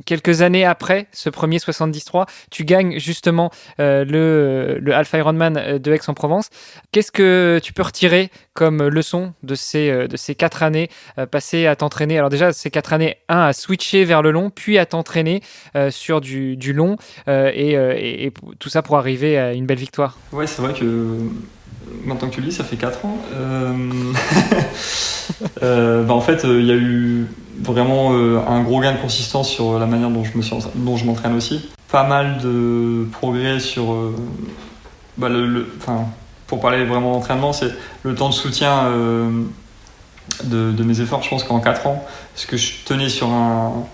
Quelques années après ce premier 73, tu gagnes justement le Half Ironman de Aix-en-Provence. Qu'est-ce que tu peux retirer comme leçon de ces 4 années passées à t'entraîner? Alors déjà, ces 4 années, à switcher vers le long, puis à t'entraîner sur du long et tout ça pour arriver à une belle victoire. Ouais, c'est vrai que maintenant que tu le dis, ça fait 4 ans. En fait, il y a eu vraiment un gros gain de consistance sur la manière dont je m'entraîne aussi. Pas mal de progrès sur pour parler vraiment d'entraînement, c'est le temps de soutien de mes efforts. Je pense qu'en 4 ans, ce que je tenais sur un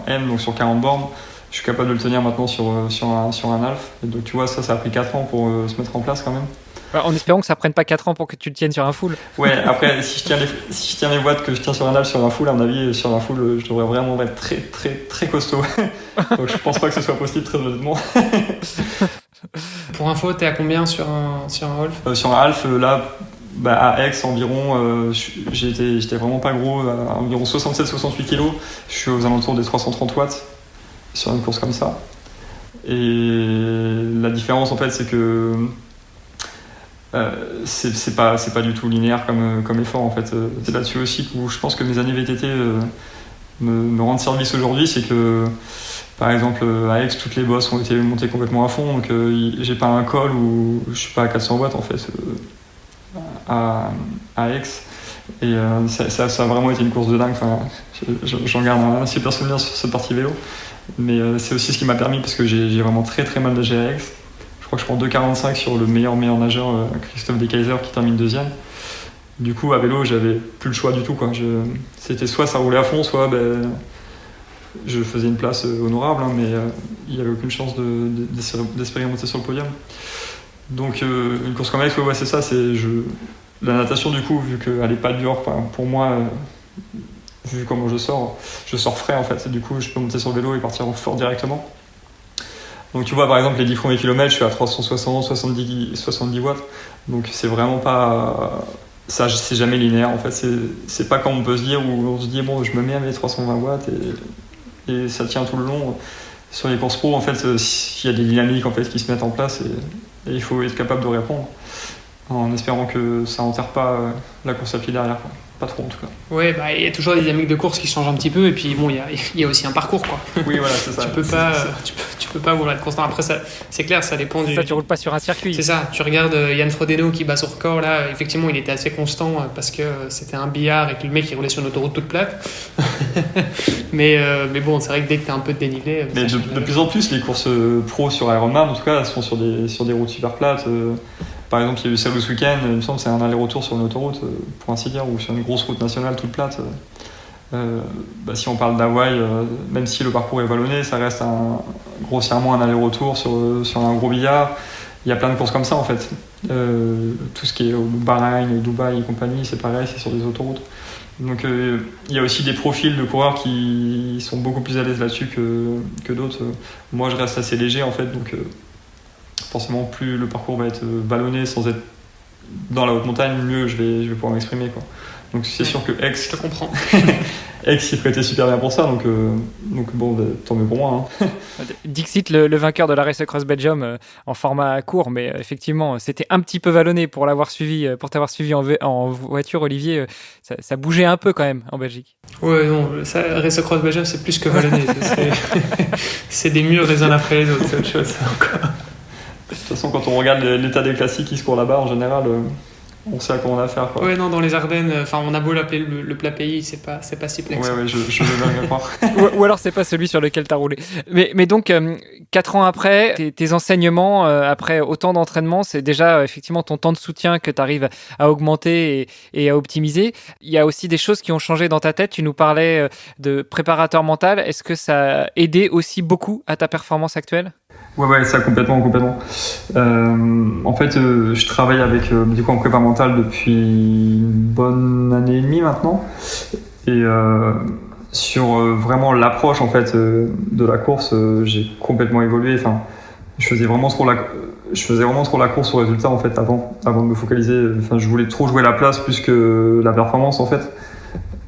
M, donc sur 40 bornes, je suis capable de le tenir maintenant sur un half. Et donc tu vois, ça a pris 4 ans pour se mettre en place quand même. En espérant que ça prenne pas 4 ans pour que tu le tiennes sur un full. Ouais, après, si je tiens les watts que je tiens sur un half sur un full, à mon avis, sur un full, je devrais vraiment être très, très, très costaud. Donc je pense pas que ce soit possible, très honnêtement. Pour info, t'es à combien sur un half Sur un half, là, à Aix environ, j'étais vraiment pas gros, à environ 67-68 kg. Je suis aux alentours des 330 watts sur une course comme ça. Et la différence, en fait, c'est que c'est pas du tout linéaire comme effort, en fait. C'est là-dessus aussi où je pense que mes années VTT me rendent service aujourd'hui, c'est que par exemple à Aix, toutes les bosses ont été montées complètement à fond, donc j'ai pas un col où je suis pas à 400 watts en fait à Aix, et ça a vraiment été une course de dingue. Enfin, j'en garde un super souvenir sur cette partie vélo, mais c'est aussi ce qui m'a permis, parce que j'ai vraiment très très mal nagé à Aix. Je crois que je prends 2,45 sur le meilleur nageur, Christophe Dekayser, qui termine deuxième. Du coup, à vélo, j'avais plus le choix du tout, quoi. C'était soit ça roulait à fond, soit je faisais une place honorable, hein, mais il n'y avait aucune chance d'espérer monter sur le podium. Donc une course comme Aix, ouais, c'est ça. La natation, du coup, vu qu'elle n'est pas dure, pour moi, vu comment je sors frais en fait. Et du coup, je peux monter sur le vélo et partir fort directement. Donc tu vois, par exemple, les 10 premiers kilomètres, je suis à 360, 70 watts. Donc c'est vraiment pas... Ça, c'est jamais linéaire en fait. C'est pas comme on peut se dire où on se dit bon, je me mets à mes 320 watts et ça tient tout le long. Sur les courses pro, en fait, il y a des dynamiques en fait qui se mettent en place et il faut être capable de répondre en espérant que ça enterre pas la course à pied derrière, quoi. Pas trop en tout cas. Ouais, il y a toujours des dynamiques de course qui changent un petit peu et puis bon, il y a aussi un parcours, quoi. Oui, voilà, c'est ça. tu peux pas vouloir être constant. Après, ça, c'est clair, ça dépend du. Ça, tu roules pas sur un circuit. C'est ça. Tu regardes Yann Frodeno qui bat son record là. Effectivement, il était assez constant parce que c'était un billard et que le mec il roulait sur une autoroute toute plate. mais bon, c'est vrai que dès que t'as un peu de dénivelé. Mais de plus en plus, les courses pro sur Ironman, en tout cas, elles sont sur des routes super plates. Par exemple, il y a eu celle ce week-end, il me semble que c'est un aller-retour sur une autoroute, pour ainsi dire, ou sur une grosse route nationale toute plate. Si on parle d'Hawaï, même si le parcours est vallonné, ça reste grossièrement un aller-retour sur un gros billard. Il y a plein de courses comme ça en fait. Tout ce qui est au Bahreïn, Dubaï et compagnie, c'est pareil, c'est sur des autoroutes. Donc il y a aussi des profils de coureurs qui sont beaucoup plus à l'aise là-dessus que d'autres. Moi, je reste assez léger en fait, donc forcément, plus le parcours va être vallonné sans être dans la haute montagne, mieux je vais pouvoir m'exprimer, quoi. Donc c'est sûr que Aix, je te comprends. Aix s'y prêtait super bien pour ça, donc bon, tant mieux pour moi. Hein. Dixit, le vainqueur de la Race Across Belgium en format court, mais effectivement, c'était un petit peu vallonné pour t'avoir suivi en voiture, Olivier. Ça bougeait un peu quand même en Belgique. Ouais, non, Race Across Belgium, c'est plus que vallonné. C'est des murs les uns après les autres, c'est autre chose encore. De toute façon, quand on regarde l'état des classiques qui se courent là-bas, en général, on sait à quoi on a affaire, quoi. Ouais, non, dans les Ardennes, on a beau l'appeler le plat pays, c'est pas si plex. Ouais, je veux bien croire. ou alors, c'est pas celui sur lequel t'as roulé. Mais donc, 4 ans après, tes enseignements, après autant d'entraînement, c'est déjà effectivement ton temps de soutien que t'arrives à augmenter et à optimiser. Il y a aussi des choses qui ont changé dans ta tête. Tu nous parlais de préparateur mental. Est-ce que ça a aidé aussi beaucoup à ta performance actuelle ? Ouais, ça complètement. En fait, je travaille avec en prépa mentale depuis une bonne année et demie maintenant, et sur vraiment l'approche en fait de la course, j'ai complètement évolué. Enfin, je faisais vraiment trop la course au résultat en fait avant de me focaliser. Enfin, je voulais trop jouer la place plus que la performance en fait.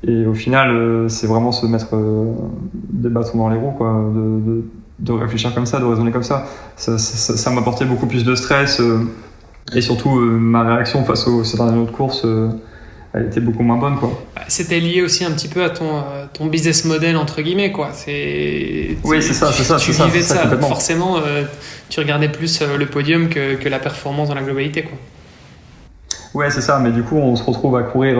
Et au final, c'est vraiment se mettre des bâtons dans les roues, quoi. De réfléchir comme ça, de raisonner comme ça. Ça m'apportait beaucoup plus de stress et surtout ma réaction face aux dernières autres courses, elle était beaucoup moins bonne, quoi. C'était lié aussi un petit peu à ton business model entre guillemets, quoi. Oui, c'est ça. Tu vivais de ça. Donc forcément, tu regardais plus le podium que la performance dans la globalité, quoi. Ouais, c'est ça. Mais du coup, on se retrouve à courir.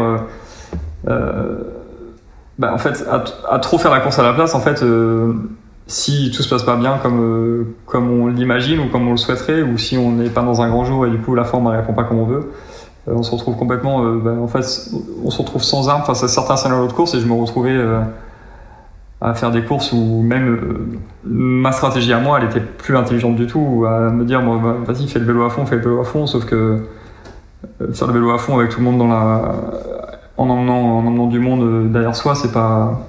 En fait, à trop faire la course à la place, en fait. Si tout se passe pas bien comme on l'imagine ou comme on le souhaiterait, ou si on n'est pas dans un grand jour et du coup la forme ne répond pas comme on veut, on se retrouve complètement, en fait, on se retrouve sans armes face à certains scénarios de course, et je me retrouvais à faire des courses où même ma stratégie à moi, elle était plus intelligente du tout, à me dire vas-y, fais le vélo à fond, sauf que faire le vélo à fond avec tout le monde en emmenant du monde derrière soi, c'est pas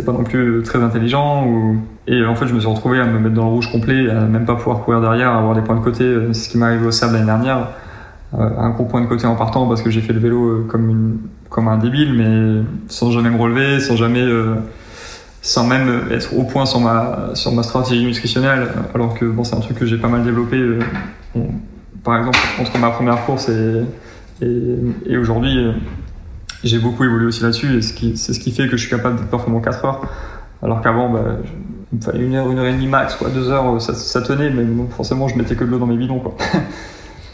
non plus très intelligent. Et en fait, je me suis retrouvé à me mettre dans le rouge complet, à même pas pouvoir courir derrière, à avoir des points de côté. C'est ce qui m'est arrivé au sable l'année dernière. Un gros point de côté en partant parce que j'ai fait le vélo comme un débile, mais sans jamais me relever, sans même être au point sur ma stratégie nutritionnelle. Alors que c'est un truc que j'ai pas mal développé. Par exemple, entre ma première course et aujourd'hui, j'ai beaucoup évolué aussi là-dessus, et c'est ce qui fait que je suis capable d'être performant 4 heures, alors qu'avant, il me fallait 1 heure et demie max, 2 heures, ça tenait, mais bon, forcément, je mettais que de l'eau dans mes bidons, quoi.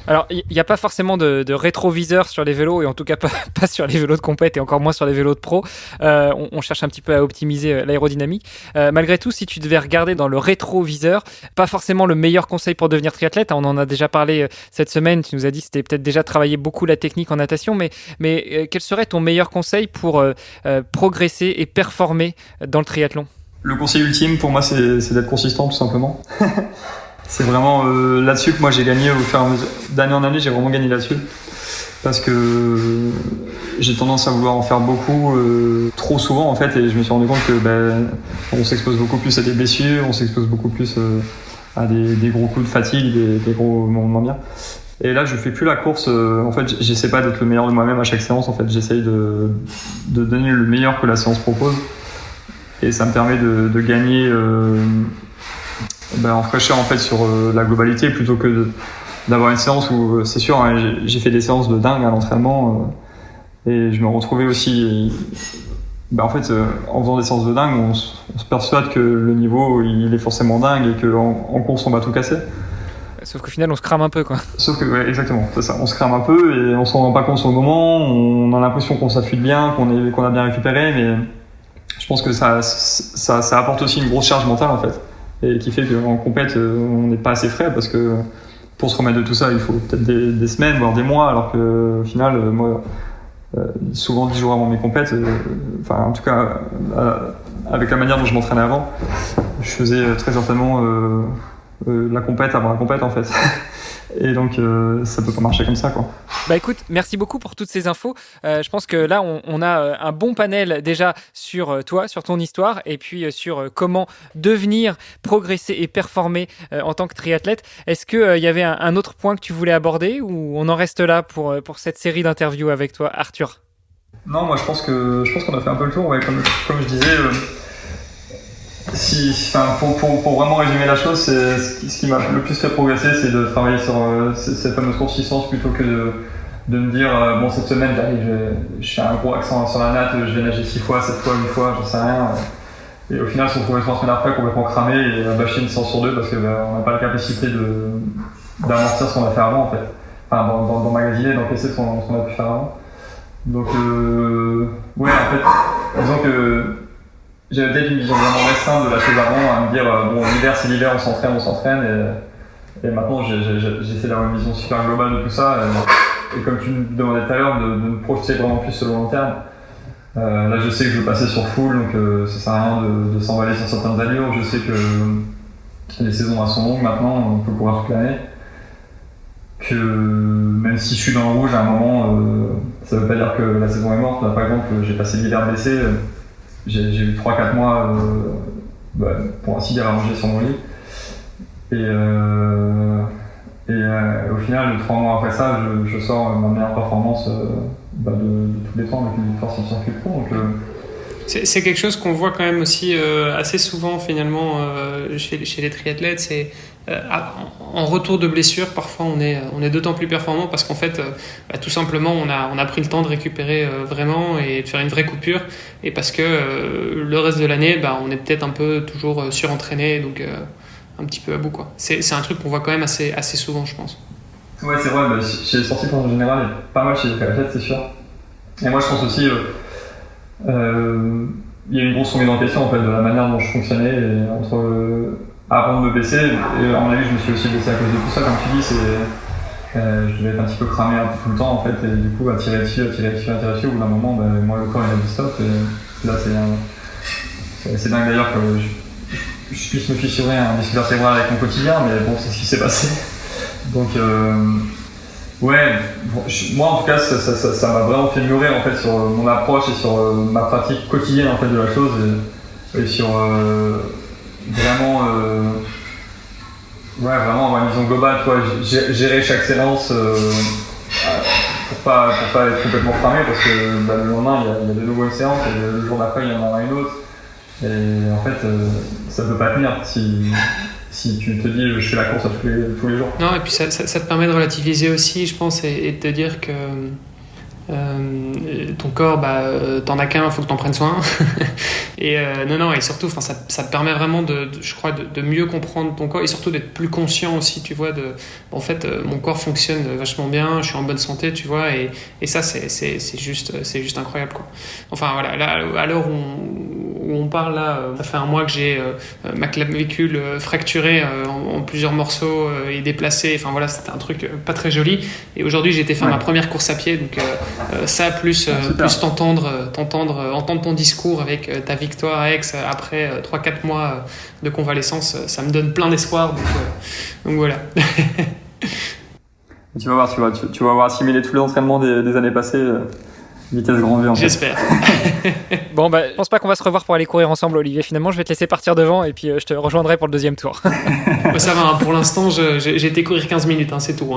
Alors, il n'y a pas forcément de rétroviseur sur les vélos, et en tout cas pas sur les vélos de compète, et encore moins sur les vélos de pro. On cherche un petit peu à optimiser l'aérodynamique. Malgré tout, si tu devais regarder dans le rétroviseur, pas forcément le meilleur conseil pour devenir triathlète, on en a déjà parlé cette semaine, tu nous as dit que c'était peut-être déjà travailler beaucoup la technique en natation, mais quel serait ton meilleur conseil pour progresser et performer dans le triathlon? Le conseil ultime pour moi, c'est d'être consistant, tout simplement. C'est vraiment là-dessus que moi j'ai gagné au fur et à mesure. D'année en année, j'ai vraiment gagné là-dessus. Parce que j'ai tendance à vouloir en faire beaucoup, trop souvent en fait, et je me suis rendu compte que on s'expose beaucoup plus à des blessures, on s'expose beaucoup plus à des gros coups de fatigue, des gros moments de moins bien. Et là, je fais plus la course. En fait, j'essaie pas d'être le meilleur de moi-même à chaque séance. En fait, j'essaye de donner le meilleur que la séance propose, et ça me permet de gagner. En fraîcheur en fait sur la globalité, plutôt que d'avoir une séance où c'est sûr, hein, j'ai fait des séances de dingue à l'entraînement et je me retrouvais aussi en faisant des séances de dingue, on se persuade que le niveau il est forcément dingue et qu'en course on va tout casser. Sauf qu'au final on se crame un peu, quoi. Sauf que ouais, exactement, c'est ça, on se crame un peu et on s'en rend pas compte sur le moment, on a l'impression qu'on s'affûte bien, qu'on a bien récupéré, mais je pense que ça apporte aussi une grosse charge mentale en fait, et qui fait qu'en compète on n'est pas assez frais, parce que pour se remettre de tout ça il faut peut-être des semaines voire des mois, alors que au final moi souvent 10 jours avant mes compètes, en tout cas avec la manière dont je m'entraînais avant, je faisais très certainement la compète avant la compète en fait. Et donc ça peut pas marcher comme ça, quoi. Écoute, merci beaucoup pour toutes ces infos. Je pense que là on a un bon panel déjà sur toi, sur ton histoire, et puis sur comment devenir, progresser et performer en tant que triathlète. Est-ce qu'il y avait un autre point que tu voulais aborder, ou on en reste là pour cette série d'interviews avec toi, Arthur? Non, moi je pense qu'on a fait un peu le tour, ouais, comme je disais. Pour vraiment résumer la chose, ce qui m'a le plus fait progresser, c'est de travailler sur cette fameuse consistance, plutôt que de me dire cette semaine j'arrive, je fais un gros accent sur la natte, je vais nager 6 fois, 7 fois, 8 fois, j'en sais rien, et au final se retrouver 3 semaines après complètement cramé et bâcher une séance sur 2 parce qu'on n'a pas la capacité d'amortir ce qu'on a fait avant en fait, d'emmagasiner, d'encaisser ce qu'on a pu faire avant. Donc ouais, en fait disons que j'avais peut-être une vision vraiment restreinte de la chose avant, à me dire l'hiver c'est l'hiver, on s'entraîne, et maintenant j'essaie d'avoir une vision super globale de tout ça, et comme tu me demandais tout à l'heure, de me projeter vraiment plus sur le long terme. Là je sais que je veux passer sur full, donc ça sert à rien de s'emballer sur certaines allures. Je sais que les saisons sont longues maintenant, on peut courir toute l'année, que même si je suis dans le rouge à un moment, ça veut pas dire que la saison est morte. Là par exemple, j'ai passé l'hiver blessé. J'ai eu 3-4 mois pour ainsi dire à manger sur mon lit, et au final 3 mois après ça je sors ma meilleure performance de tous les temps avec une victoire sur le circuit pro. Donc c'est quelque chose qu'on voit quand même aussi assez souvent finalement chez les triathlètes. C'est en retour de blessure, parfois on est d'autant plus performant parce qu'en fait tout simplement on a pris le temps de récupérer vraiment et de faire une vraie coupure, et parce que le reste de l'année on est peut-être un peu toujours surentraîné, donc un petit peu à bout, quoi. C'est un truc qu'on voit quand même assez souvent, je pense. Ouais, c'est vrai, chez les sportifs en général, et pas mal chez les triathlètes, c'est sûr. Et moi je pense aussi il y a une grosse remise en question en fait de la manière dont je fonctionnais, et avant de me blesser, et à mon avis je me suis aussi blessé à cause de tout ça, comme tu dis, je devais être un petit peu cramé un peu tout le temps en fait, et du coup à tirer dessus, au bout d'un moment moi le corps il a dit stop, et là c'est dingue d'ailleurs que je puisse me fissurer un disque vertébral avec mon quotidien, mais bon, c'est ce qui s'est passé. Donc ouais, moi en tout cas ça m'a vraiment fait mûrir en fait sur mon approche et sur ma pratique quotidienne en fait de la chose, et sur vraiment avoir une vision globale, gérer chaque séance pour pas être complètement cramé, parce que le lendemain il y a de nouveau une séance, et le jour d'après il y en aura une autre, et en fait ça peut pas tenir si tu te dis je fais la course tous les jours. Non, et puis ça te permet de relativiser aussi, je pense, et de te dire que Ton corps, t'en as qu'un, faut que t'en prennes soin. Et non, et surtout, ça te permet vraiment je crois, de mieux comprendre ton corps et surtout d'être plus conscient aussi, tu vois, en fait, mon corps fonctionne vachement bien, je suis en bonne santé, tu vois, et ça, c'est juste incroyable, quoi. Enfin, voilà, là, à l'heure où on parle, là, ça fait un mois que j'ai ma clavicule fracturée en plusieurs morceaux et déplacée. Enfin, voilà, c'était un truc pas très joli. Et aujourd'hui, j'ai été faire ma première course à pied, donc ça, plus entendre ton discours avec ta victoire à Aix après 3-4 mois de convalescence, ça me donne plein d'espoir, donc voilà. Tu vas voir, tu vas avoir assimilé tous les entraînements des années passées, vitesse grand V en fait. J'espère. Bon, je pense pas qu'on va se revoir pour aller courir ensemble, Olivier. Finalement, je vais te laisser partir devant et puis je te rejoindrai pour le deuxième tour. Ça va, pour l'instant, j'ai été courir 15 minutes, c'est tout.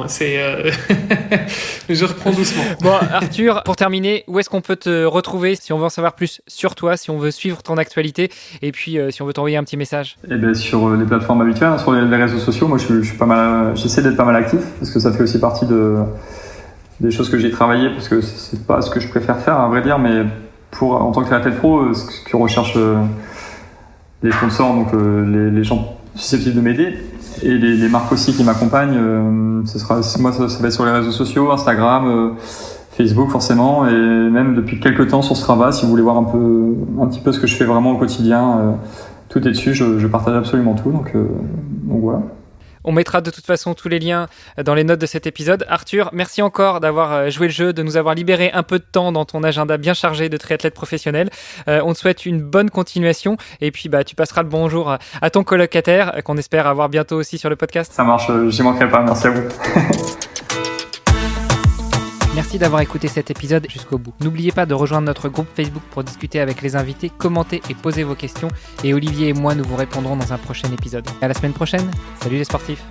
Je reprends doucement. Bon, Arthur, pour terminer, où est-ce qu'on peut te retrouver si on veut en savoir plus sur toi, si on veut suivre ton actualité et puis si on veut t'envoyer un petit message? Sur les plateformes habituelles, sur les réseaux sociaux, moi je suis pas mal, j'essaie d'être pas mal actif parce que ça fait aussi partie des choses que j'ai travaillé, parce que c'est pas ce que je préfère faire à vrai dire, mais en tant que triathlète pro, ce que recherchent les sponsors, donc les gens susceptibles de m'aider et les marques aussi qui m'accompagnent, ça va être sur les réseaux sociaux, Instagram, Facebook forcément, et même depuis quelques temps sur Strava si vous voulez voir un petit peu ce que je fais vraiment au quotidien, tout est dessus, je partage absolument tout, donc voilà. On mettra de toute façon tous les liens dans les notes de cet épisode. Arthur, merci encore d'avoir joué le jeu, de nous avoir libéré un peu de temps dans ton agenda bien chargé de triathlète professionnel. On te souhaite une bonne continuation et puis tu passeras le bonjour à ton colocataire qu'on espère avoir bientôt aussi sur le podcast. Ça marche, j'y manquerai pas, merci à vous. Merci d'avoir écouté cet épisode jusqu'au bout. N'oubliez pas de rejoindre notre groupe Facebook pour discuter avec les invités, commenter et poser vos questions. Et Olivier et moi, nous vous répondrons dans un prochain épisode. À la semaine prochaine. Salut les sportifs.